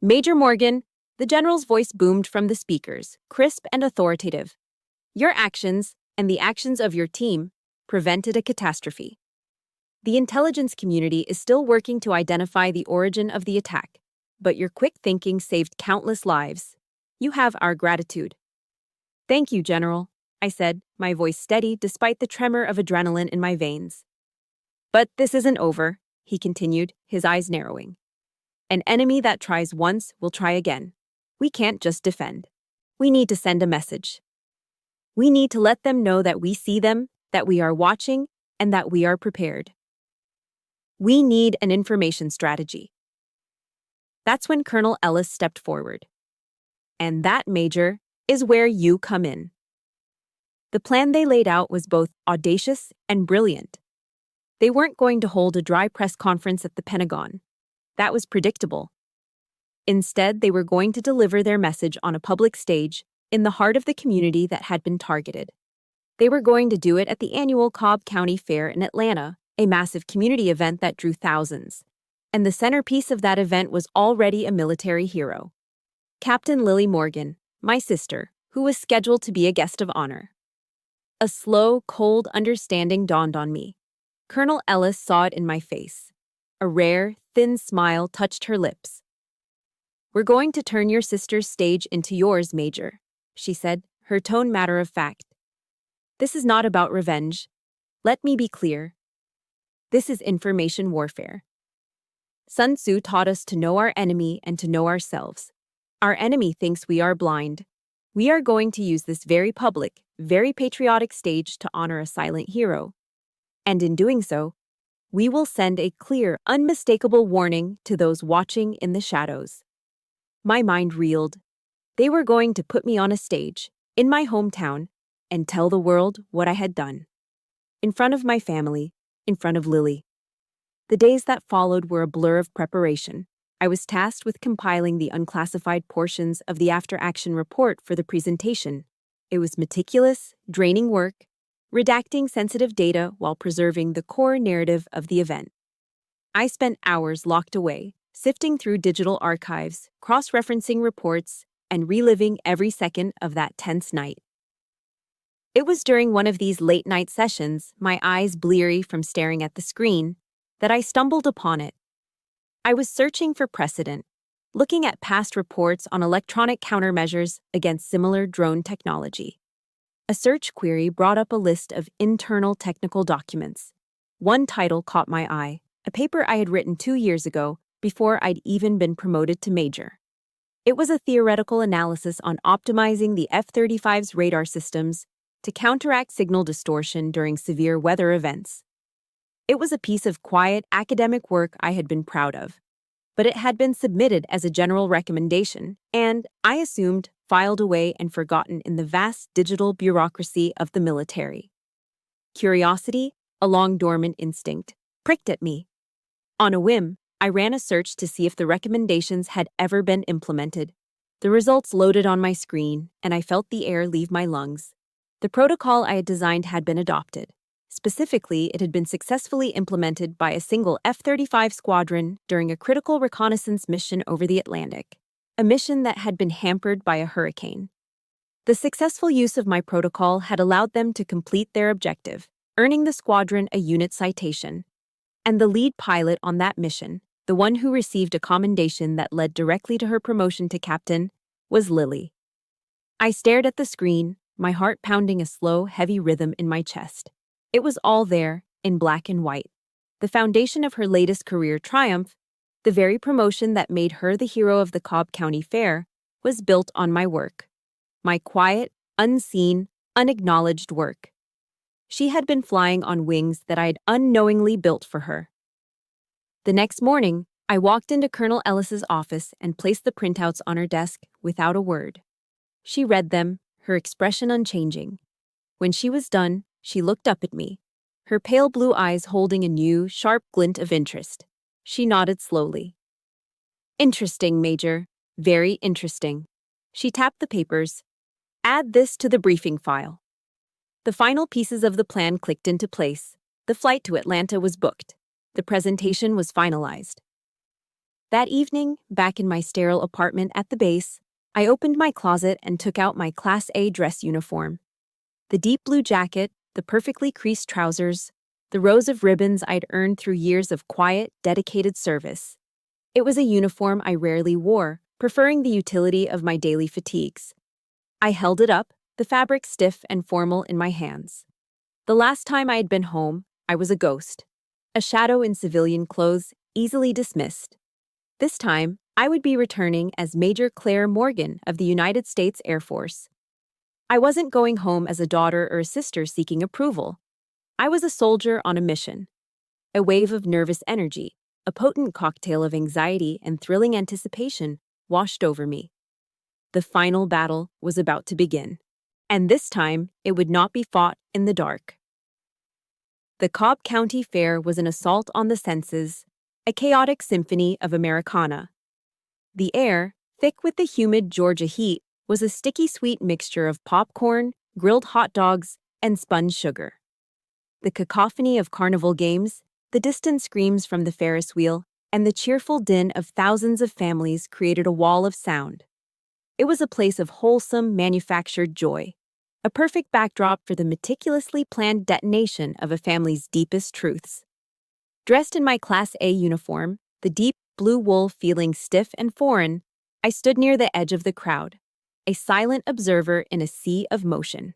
"Major Morgan," the general's voice boomed from the speakers, crisp and authoritative. "Your actions, and the actions of your team, prevented a catastrophe. The intelligence community is still working to identify the origin of the attack, but your quick thinking saved countless lives. You have our gratitude." "Thank you, General," I said, my voice steady despite the tremor of adrenaline in my veins. "But this isn't over," he continued, his eyes narrowing. "An enemy that tries once will try again. We can't just defend. We need to send a message. We need to let them know that we see them, that we are watching, and that we are prepared. We need an information strategy." That's when Colonel Ellis stepped forward. "And that, Major, is where you come in." The plan they laid out was both audacious and brilliant. They weren't going to hold a dry press conference at the Pentagon. That was predictable. Instead, they were going to deliver their message on a public stage in the heart of the community that had been targeted. They were going to do it at the annual Cobb County Fair in Atlanta, a massive community event that drew thousands. And the centerpiece of that event was already a military hero, Captain Lily Morgan, my sister, who was scheduled to be a guest of honor. A slow, cold understanding dawned on me. Colonel Ellis saw it in my face. A rare, thin smile touched her lips. "We're going to turn your sister's stage into yours, Major," she said, her tone matter of fact. "This is not about revenge. Let me be clear. This is information warfare. Sun Tzu taught us to know our enemy and to know ourselves. Our enemy thinks we are blind. We are going to use this very public, very patriotic stage to honor a silent hero. And in doing so, we will send a clear, unmistakable warning to those watching in the shadows." My mind reeled. They were going to put me on a stage, in my hometown, and tell the world what I had done. In front of my family, in front of Lily. The days that followed were a blur of preparation. I was tasked with compiling the unclassified portions of the after-action report for the presentation. It was meticulous, draining work, redacting sensitive data while preserving the core narrative of the event. I spent hours locked away, sifting through digital archives, cross-referencing reports, and reliving every second of that tense night. It was during one of these late-night sessions, my eyes bleary from staring at the screen, that I stumbled upon it. I was searching for precedent, looking at past reports on electronic countermeasures against similar drone technology. A search query brought up a list of internal technical documents. One title caught my eye, a paper I had written 2 years ago, before I'd even been promoted to major. It was a theoretical analysis on optimizing the F-35's radar systems to counteract signal distortion during severe weather events. It was a piece of quiet academic work I had been proud of, but it had been submitted as a general recommendation and, I assumed, filed away and forgotten in the vast digital bureaucracy of the military. Curiosity, a long-dormant instinct, pricked at me. On a whim, I ran a search to see if the recommendations had ever been implemented. The results loaded on my screen, and I felt the air leave my lungs. The protocol I had designed had been adopted. Specifically, it had been successfully implemented by a single F-35 squadron during a critical reconnaissance mission over the Atlantic, a mission that had been hampered by a hurricane. The successful use of my protocol had allowed them to complete their objective, earning the squadron a unit citation. And the lead pilot on that mission, the one who received a commendation that led directly to her promotion to captain, was Lily. I stared at the screen, my heart pounding a slow, heavy rhythm in my chest. It was all there, in black and white. The foundation of her latest career triumph, the very promotion that made her the hero of the Cobb County Fair, was built on my work. My quiet, unseen, unacknowledged work. She had been flying on wings that I had unknowingly built for her. The next morning, I walked into Colonel Ellis's office and placed the printouts on her desk without a word. She read them, her expression unchanging. When she was done, she looked up at me, her pale blue eyes holding a new, sharp glint of interest. She nodded slowly. "Interesting, Major. Very interesting." She tapped the papers. "Add this to the briefing file." The final pieces of the plan clicked into place. The flight to Atlanta was booked. The presentation was finalized. That evening, back in my sterile apartment at the base, I opened my closet and took out my Class A dress uniform. The deep blue jacket, the perfectly creased trousers, the rows of ribbons I'd earned through years of quiet, dedicated service. It was a uniform I rarely wore, preferring the utility of my daily fatigues. I held it up, the fabric stiff and formal in my hands. The last time I had been home, I was a ghost. A shadow in civilian clothes, easily dismissed. This time, I would be returning as Major Claire Morgan of the United States Air Force. I wasn't going home as a daughter or a sister seeking approval. I was a soldier on a mission. A wave of nervous energy, a potent cocktail of anxiety and thrilling anticipation, washed over me. The final battle was about to begin. And this time, it would not be fought in the dark. The Cobb County Fair was an assault on the senses, a chaotic symphony of Americana. The air, thick with the humid Georgia heat, was a sticky sweet mixture of popcorn, grilled hot dogs, and spun sugar. The cacophony of carnival games, the distant screams from the Ferris wheel, and the cheerful din of thousands of families created a wall of sound. It was a place of wholesome, manufactured joy, a perfect backdrop for the meticulously planned detonation of a family's deepest truths. Dressed in my Class A uniform, the deep blue wool feeling stiff and foreign, I stood near the edge of the crowd, a silent observer in a sea of motion.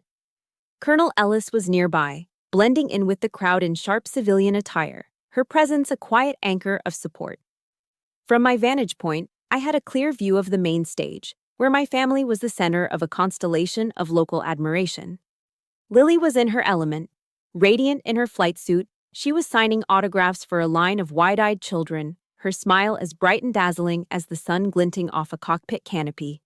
Colonel Ellis was nearby, blending in with the crowd in sharp civilian attire, her presence a quiet anchor of support. From my vantage point, I had a clear view of the main stage, where my family was the center of a constellation of local admiration. Lily was in her element. Radiant in her flight suit, she was signing autographs for a line of wide-eyed children, her smile as bright and dazzling as the sun glinting off a cockpit canopy.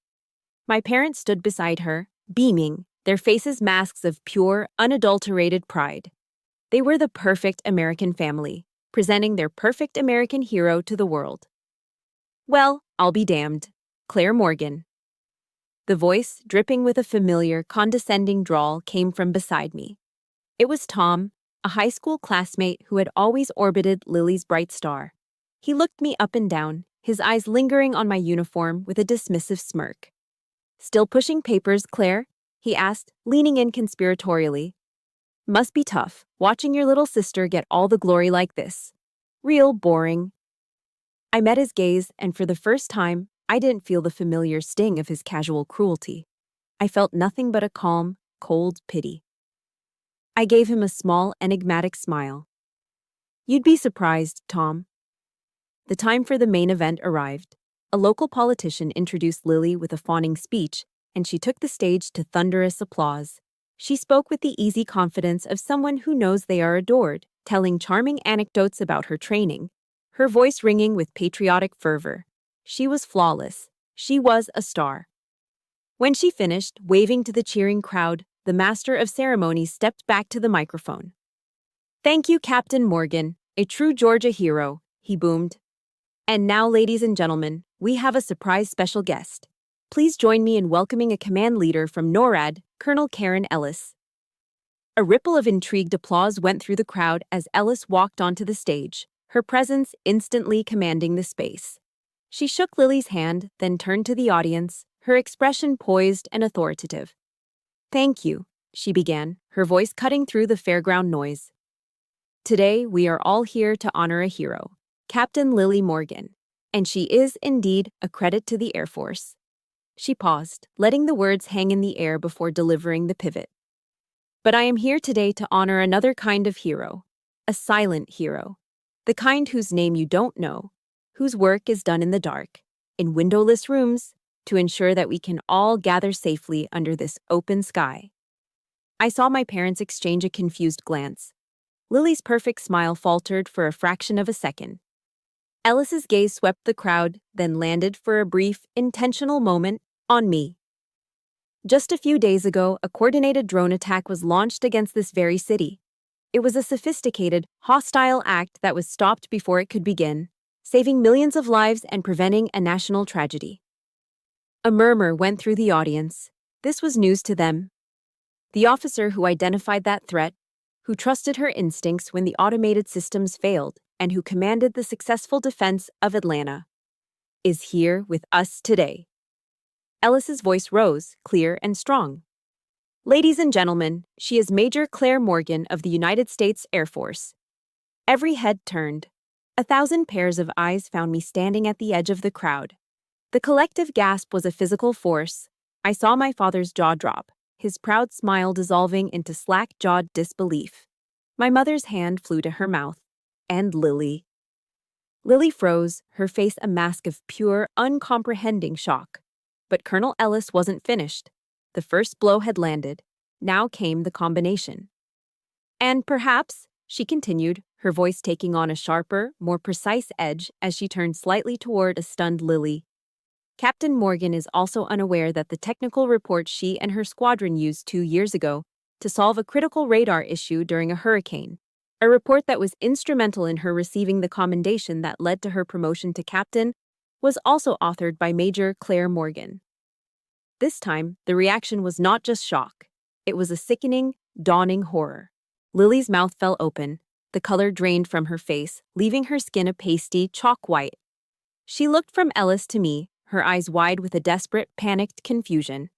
My parents stood beside her, beaming, their faces masks of pure, unadulterated pride. They were the perfect American family, presenting their perfect American hero to the world. Well, I'll be damned. Claire Morgan. The voice, dripping with a familiar, condescending drawl, came from beside me. It was Tom, a high school classmate who had always orbited Lily's bright star. He looked me up and down, his eyes lingering on my uniform with a dismissive smirk. "Still pushing papers, Claire?" he asked, leaning in conspiratorially. "Must be tough, watching your little sister get all the glory like this. Real boring." I met his gaze, and for the first time, I didn't feel the familiar sting of his casual cruelty. I felt nothing but a calm, cold pity. I gave him a small, enigmatic smile. "You'd be surprised, Tom." The time for the main event arrived. A local politician introduced Lily with a fawning speech, and she took the stage to thunderous applause. She spoke with the easy confidence of someone who knows they are adored, telling charming anecdotes about her training, her voice ringing with patriotic fervor. She was flawless. She was a star. When she finished, waving to the cheering crowd, the master of ceremonies stepped back to the microphone. "Thank you, Captain Morgan, a true Georgia hero," he boomed. "And now, ladies and gentlemen, we have a surprise special guest. Please join me in welcoming a command leader from NORAD, Colonel Karen Ellis." A ripple of intrigued applause went through the crowd as Ellis walked onto the stage, her presence instantly commanding the space. She shook Lily's hand, then turned to the audience, her expression poised and authoritative. "Thank you," she began, her voice cutting through the fairground noise. "Today, we are all here to honor a hero, Captain Lily Morgan, and she is indeed a credit to the Air Force." She paused, letting the words hang in the air before delivering the pivot. "But I am here today to honor another kind of hero, a silent hero, the kind whose name you don't know, whose work is done in the dark, in windowless rooms, to ensure that we can all gather safely under this open sky." I saw my parents exchange a confused glance. Lily's perfect smile faltered for a fraction of a second. Ellis's gaze swept the crowd, then landed for a brief, intentional moment on me. Just a few days ago, a coordinated drone attack was launched against this very city. It was a sophisticated, hostile act that was stopped before it could begin, saving millions of lives and preventing a national tragedy. A murmur went through the audience. This was news to them. The officer who identified that threat, who trusted her instincts when the automated systems failed, and who commanded the successful defense of Atlanta, is here with us today. Ellis's voice rose, clear and strong. "Ladies and gentlemen, she is Major Claire Morgan of the United States Air Force." Every head turned. 1,000 pairs of eyes found me standing at the edge of the crowd. The collective gasp was a physical force. I saw my father's jaw drop, his proud smile dissolving into slack-jawed disbelief. My mother's hand flew to her mouth. And Lily. Lily froze, her face a mask of pure, uncomprehending shock. But Colonel Ellis wasn't finished. The first blow had landed. Now came the combination. "And perhaps," she continued, her voice taking on a sharper, more precise edge as she turned slightly toward a stunned Lily, "Captain Morgan is also unaware that the technical report she and her squadron used 2 years ago to solve a critical radar issue during a hurricane, a report that was instrumental in her receiving the commendation that led to her promotion to captain, was also authored by Major Claire Morgan." This time, the reaction was not just shock. It was a sickening, dawning horror. Lily's mouth fell open, the color drained from her face, leaving her skin a pasty, chalk white. She looked from Ellis to me, her eyes wide with a desperate, panicked confusion.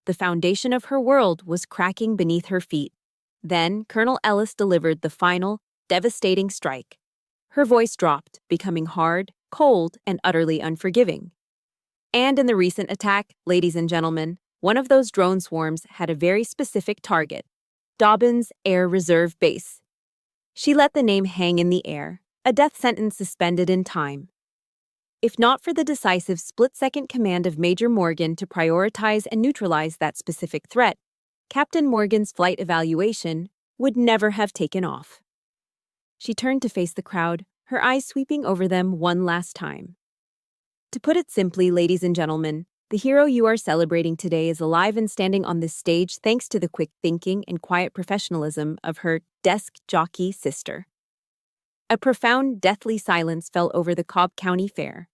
The foundation of her world was cracking beneath her feet. Then Colonel Ellis delivered the final, devastating strike. Her voice dropped, becoming hard, cold, and utterly unforgiving. "And in the recent attack, ladies and gentlemen, one of those drone swarms had a very specific target, Dobbins Air Reserve Base." She let the name hang in the air, a death sentence suspended in time. If not for the decisive split-second command of Major Morgan to prioritize and neutralize that specific threat, Captain Morgan's flight evaluation would never have taken off. She turned to face the crowd, her eyes sweeping over them one last time. "To put it simply, ladies and gentlemen, The hero you are celebrating today is alive and standing on this stage thanks to the quick thinking and quiet professionalism of her desk jockey sister. A profound, deathly silence fell over the Cobb County Fair.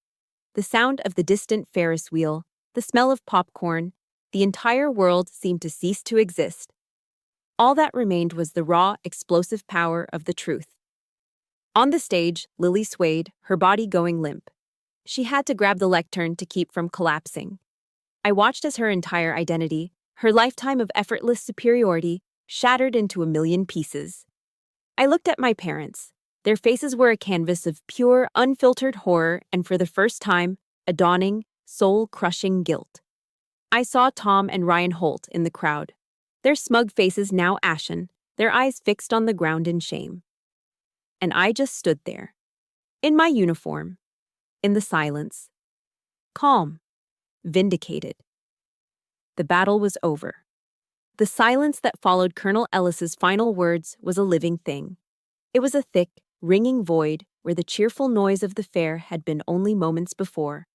The sound of the distant Ferris wheel, the smell of popcorn, the entire world seemed to cease to exist. All that remained was the raw, explosive power of the truth. On the stage, Lily swayed, her body going limp. She had to grab the lectern to keep from collapsing. I watched as her entire identity, her lifetime of effortless superiority, shattered into a million pieces. I looked at my parents. Their faces were a canvas of pure, unfiltered horror and for the first time, a dawning, soul-crushing guilt. I saw Tom and Ryan Holt in the crowd, their smug faces now ashen, their eyes fixed on the ground in shame. And I just stood there, in my uniform, in the silence, calm, vindicated. The battle was over. The silence that followed Colonel Ellis's final words was a living thing. It was a thick, ringing void where the cheerful noise of the fair had been only moments before.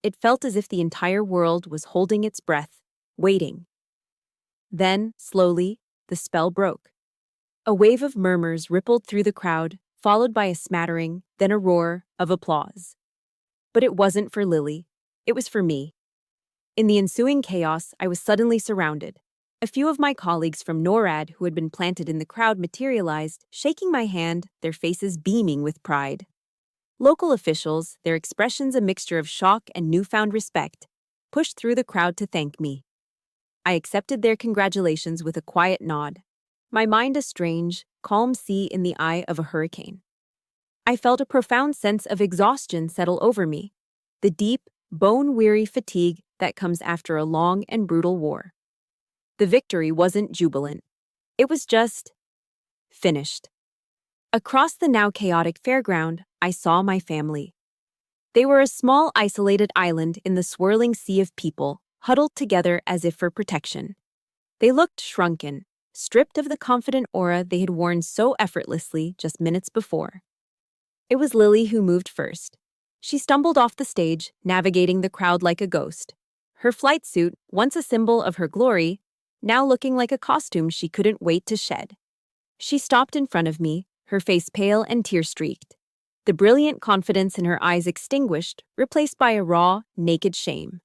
It felt as if the entire world was holding its breath, waiting. Then, slowly, the spell broke. A wave of murmurs rippled through the crowd, followed by a smattering, then a roar of applause. But it wasn't for Lily. It was for me. In the ensuing chaos, I was suddenly surrounded. A few of my colleagues from NORAD who had been planted in the crowd materialized, shaking my hand, their faces beaming with pride. Local officials, their expressions a mixture of shock and newfound respect, pushed through the crowd to thank me. I accepted their congratulations with a quiet nod, my mind a strange, calm sea in the eye of a hurricane. I felt a profound sense of exhaustion settle over me, the deep, bone-weary fatigue that comes after a long and brutal war. The victory wasn't jubilant. It was just finished. Across the now chaotic fairground, I saw my family. They were a small, isolated island in the swirling sea of people, huddled together as if for protection. They looked shrunken, stripped of the confident aura they had worn so effortlessly just minutes before. It was Lily who moved first. She stumbled off the stage, navigating the crowd like a ghost. Her flight suit, once a symbol of her glory, now looking like a costume she couldn't wait to shed. She stopped in front of me, her face pale and tear-streaked, the brilliant confidence in her eyes extinguished, replaced by a raw, naked shame.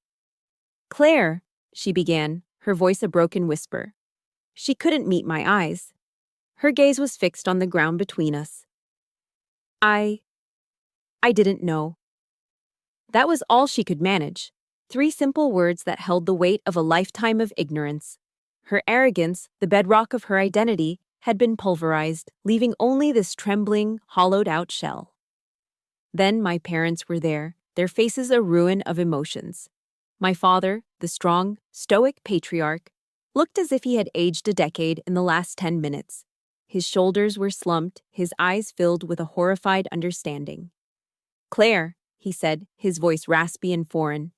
"Claire," she began, her voice a broken whisper. She couldn't meet my eyes. Her gaze was fixed on the ground between us. I didn't know. That was all she could manage. 3 simple words that held the weight of a lifetime of ignorance. Her arrogance, the bedrock of her identity, had been pulverized, leaving only this trembling, hollowed-out shell. Then my parents were there, their faces a ruin of emotions. My father, the strong, stoic patriarch, looked as if he had aged a decade in the last 10 minutes. His shoulders were slumped, his eyes filled with a horrified understanding. "Claire," he said, his voice raspy and foreign.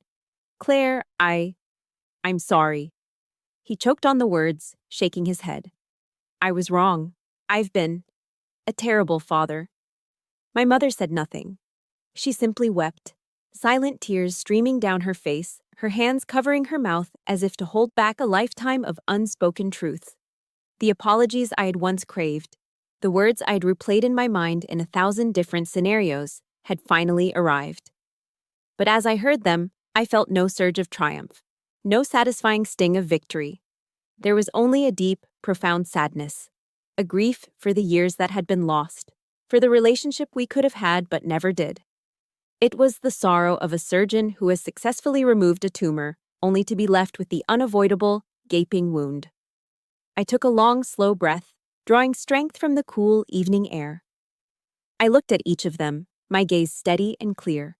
"Claire, I'm sorry." He choked on the words, shaking his head. "I was wrong. I've been a terrible father." My mother said nothing. She simply wept, silent tears streaming down her face, her hands covering her mouth as if to hold back a lifetime of unspoken truth. The apologies I had once craved, the words I'd replayed in my mind in 1,000 different scenarios, had finally arrived. But as I heard them, I felt no surge of triumph, no satisfying sting of victory. There was only a deep, profound sadness, a grief for the years that had been lost, for the relationship we could have had but never did. It was the sorrow of a surgeon who has successfully removed a tumor, only to be left with the unavoidable, gaping wound. I took a long, slow breath, drawing strength from the cool evening air. I looked at each of them, my gaze steady and clear.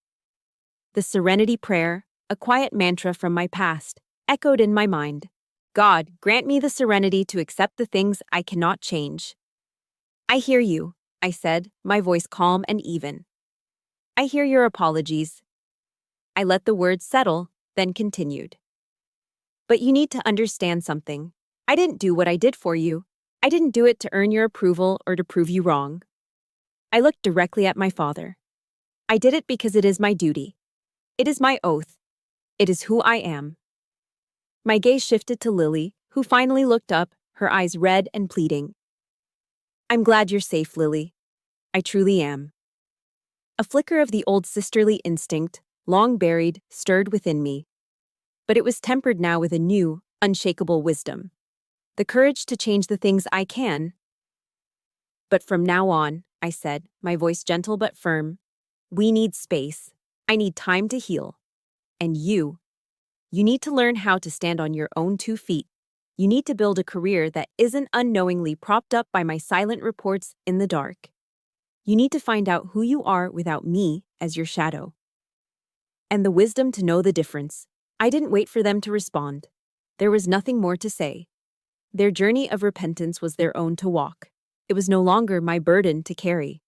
The serenity prayer, a quiet mantra from my past, echoed in my mind. "God, grant me the serenity to accept the things I cannot change." "I hear you," I said, my voice calm and even. "I hear your apologies." I let the words settle, then continued. "But you need to understand something. I didn't do what I did for you. I didn't do it to earn your approval or to prove you wrong." I looked directly at my father. "I did it because it is my duty. It is my oath. It is who I am. My gaze shifted to Lily, who finally looked up, her eyes red and pleading. I'm glad you're safe, Lily. I truly am. A flicker of the old sisterly instinct, long buried, stirred within me. But it was tempered now with a new, unshakable wisdom. The courage to change the things I can. But from now on, I said, my voice gentle but firm, we need space. I need time to heal. And you need to learn how to stand on your own 2 feet. You need to build a career that isn't unknowingly propped up by my silent reports in the dark. You need to find out who you are without me as your shadow. And the wisdom to know the difference. I didn't wait for them to respond. There was nothing more to say. Their journey of repentance was their own to walk. It was no longer my burden to carry.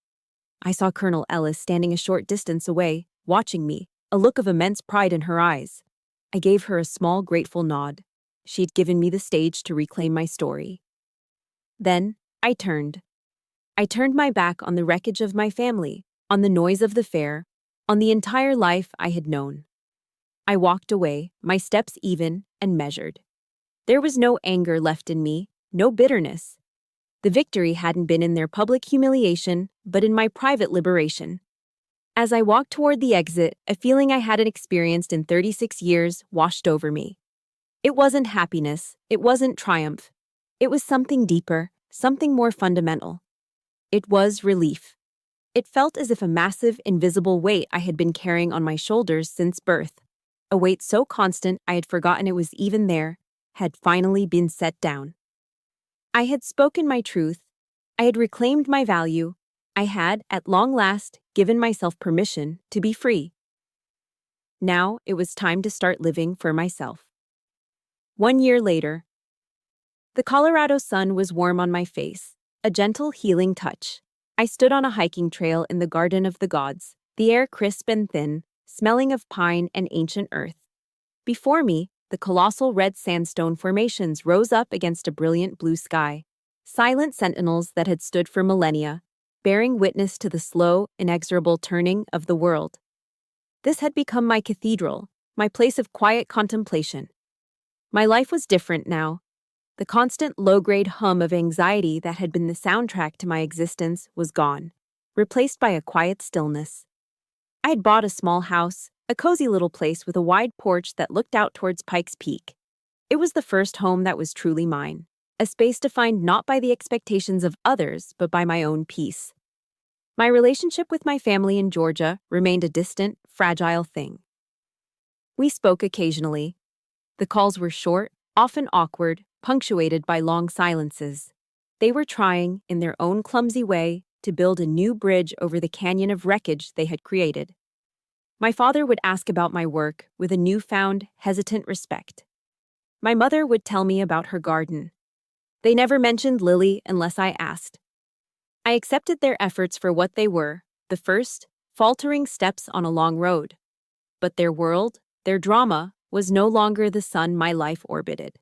I saw Colonel Ellis standing a short distance away, watching me, a look of immense pride in her eyes. I gave her a small, grateful nod. She'd given me the stage to reclaim my story. Then, I turned. I turned my back on the wreckage of my family, on the noise of the fair, on the entire life I had known. I walked away, my steps even and measured. There was no anger left in me, no bitterness. The victory hadn't been in their public humiliation, but in my private liberation. As I walked toward the exit, a feeling I hadn't experienced in 36 years washed over me. It wasn't happiness, it wasn't triumph. It was something deeper, something more fundamental. It was relief. It felt as if a massive, invisible weight I had been carrying on my shoulders since birth, a weight so constant I had forgotten it was even there, had finally been set down. I had spoken my truth. I had reclaimed my value. I had, at long last, given myself permission to be free. Now it was time to start living for myself. 1 year later, the Colorado sun was warm on my face, a gentle, healing touch. I stood on a hiking trail in the Garden of the Gods, the air crisp and thin, smelling of pine and ancient earth. Before me, the colossal red sandstone formations rose up against a brilliant blue sky, silent sentinels that had stood for millennia, bearing witness to the slow, inexorable turning of the world. This had become my cathedral, my place of quiet contemplation. My life was different now. The constant low-grade hum of anxiety that had been the soundtrack to my existence was gone, replaced by a quiet stillness. I had bought a small house, a cozy little place with a wide porch that looked out towards Pikes Peak. It was the first home that was truly mine, a space defined not by the expectations of others, but by my own peace. My relationship with my family in Georgia remained a distant, fragile thing. We spoke occasionally. The calls were short, often awkward, punctuated by long silences. They were trying, in their own clumsy way, to build a new bridge over the canyon of wreckage they had created. My father would ask about my work with a newfound, hesitant respect. My mother would tell me about her garden. They never mentioned Lily unless I asked. I accepted their efforts for what they were, the first, faltering steps on a long road. But their world, their drama, was no longer the sun my life orbited.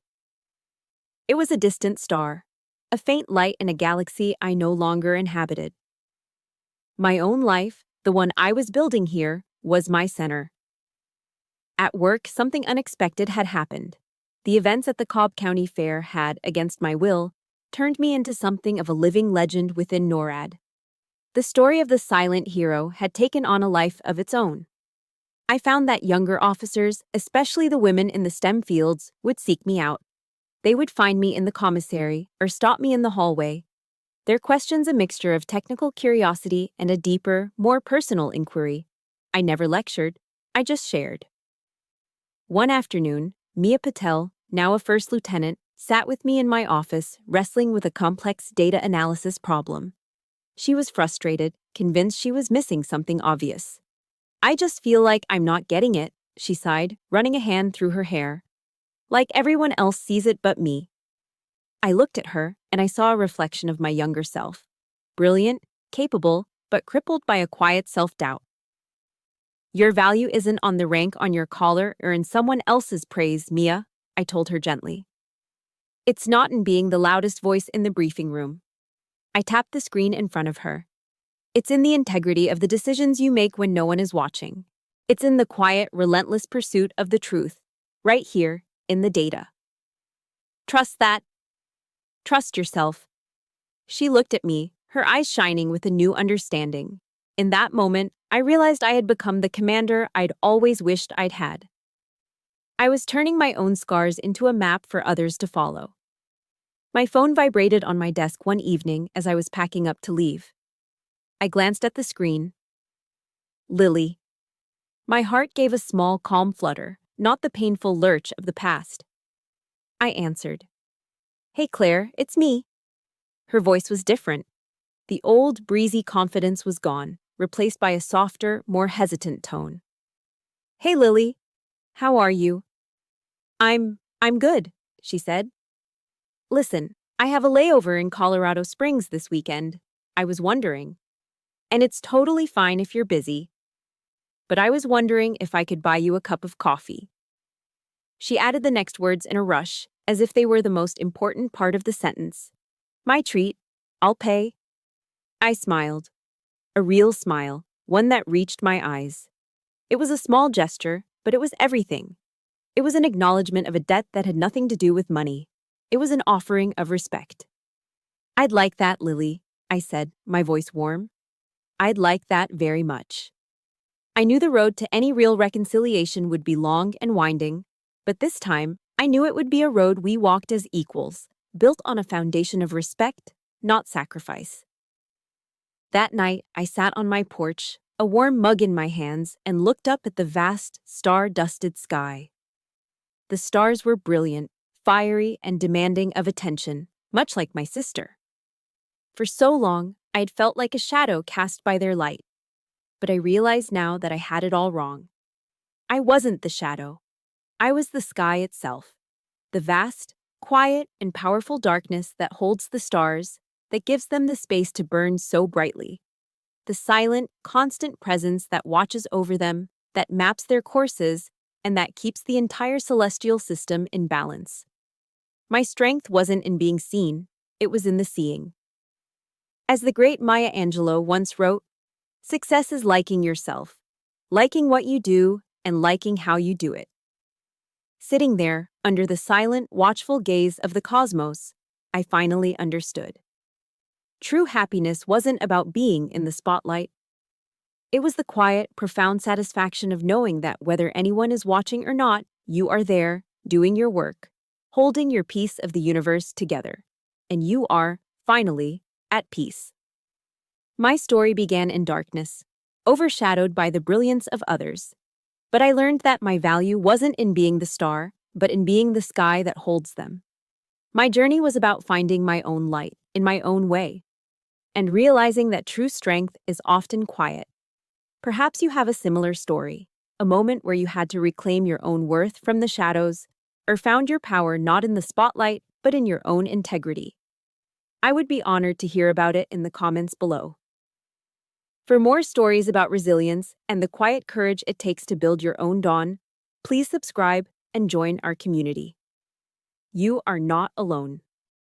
It was a distant star, a faint light in a galaxy I no longer inhabited. My own life, the one I was building here, was my center. At work, something unexpected had happened. The events at the Cobb County Fair had, against my will, turned me into something of a living legend within NORAD. The story of the silent hero had taken on a life of its own. I found that younger officers, especially the women in the STEM fields, would seek me out. They would find me in the commissary or stop me in the hallway. Their questions a mixture of technical curiosity and a deeper, more personal inquiry. I never lectured, I just shared. One afternoon, Mia Patel, now a first lieutenant, sat with me in my office, wrestling with a complex data analysis problem. She was frustrated, convinced she was missing something obvious. I just feel like I'm not getting it, she sighed, running a hand through her hair. Like everyone else sees it but me. I looked at her, and I saw a reflection of my younger self. Brilliant, capable, but crippled by a quiet self-doubt. Your value isn't on the rank on your collar or in someone else's praise, Mia, I told her gently. It's not in being the loudest voice in the briefing room. I tapped the screen in front of her. It's in the integrity of the decisions you make when no one is watching. It's in the quiet, relentless pursuit of the truth, right here, in the data. Trust that. Trust yourself. She looked at me, her eyes shining with a new understanding. In that moment, I realized I had become the commander I'd always wished I'd had. I was turning my own scars into a map for others to follow. My phone vibrated on my desk one evening as I was packing up to leave. I glanced at the screen. Lily. My heart gave a small, calm flutter, not the painful lurch of the past. I answered. Hey Claire, it's me. Her voice was different. The old, breezy confidence was gone, replaced by a softer, more hesitant tone. Hey Lily, how are you? I'm good, she said. Listen, I have a layover in Colorado Springs this weekend. I was wondering. And it's totally fine if you're busy. But I was wondering if I could buy you a cup of coffee. She added the next words in a rush, as if they were the most important part of the sentence. My treat. I'll pay. I smiled. A real smile, one that reached my eyes. It was a small gesture, but it was everything. It was an acknowledgement of a debt that had nothing to do with money. It was an offering of respect. I'd like that, Lily, I said, my voice warm. I'd like that very much. I knew the road to any real reconciliation would be long and winding, but this time, I knew it would be a road we walked as equals, built on a foundation of respect, not sacrifice. That night, I sat on my porch, a warm mug in my hands, and looked up at the vast, star-dusted sky. The stars were brilliant, fiery, and demanding of attention, much like my sister. For so long, I had felt like a shadow cast by their light. But I realized now that I had it all wrong. I wasn't the shadow. I was the sky itself. The vast, quiet, and powerful darkness that holds the stars, that gives them the space to burn so brightly. The silent, constant presence that watches over them, that maps their courses, and that keeps the entire celestial system in balance. My strength wasn't in being seen, it was in the seeing. As the great Maya Angelou once wrote, success is liking yourself, liking what you do, and liking how you do it. Sitting there, under the silent, watchful gaze of the cosmos, I finally understood. True happiness wasn't about being in the spotlight. It was the quiet, profound satisfaction of knowing that whether anyone is watching or not, you are there, doing your work, holding your piece of the universe together, and you are, finally, at peace. My story began in darkness, overshadowed by the brilliance of others. But I learned that my value wasn't in being the star, but in being the sky that holds them. My journey was about finding my own light, in my own way, and realizing that true strength is often quiet. Perhaps you have a similar story, a moment where you had to reclaim your own worth from the shadows, or found your power not in the spotlight, but in your own integrity. I would be honored to hear about it in the comments below. For more stories about resilience and the quiet courage it takes to build your own dawn, please subscribe and join our community. You are not alone.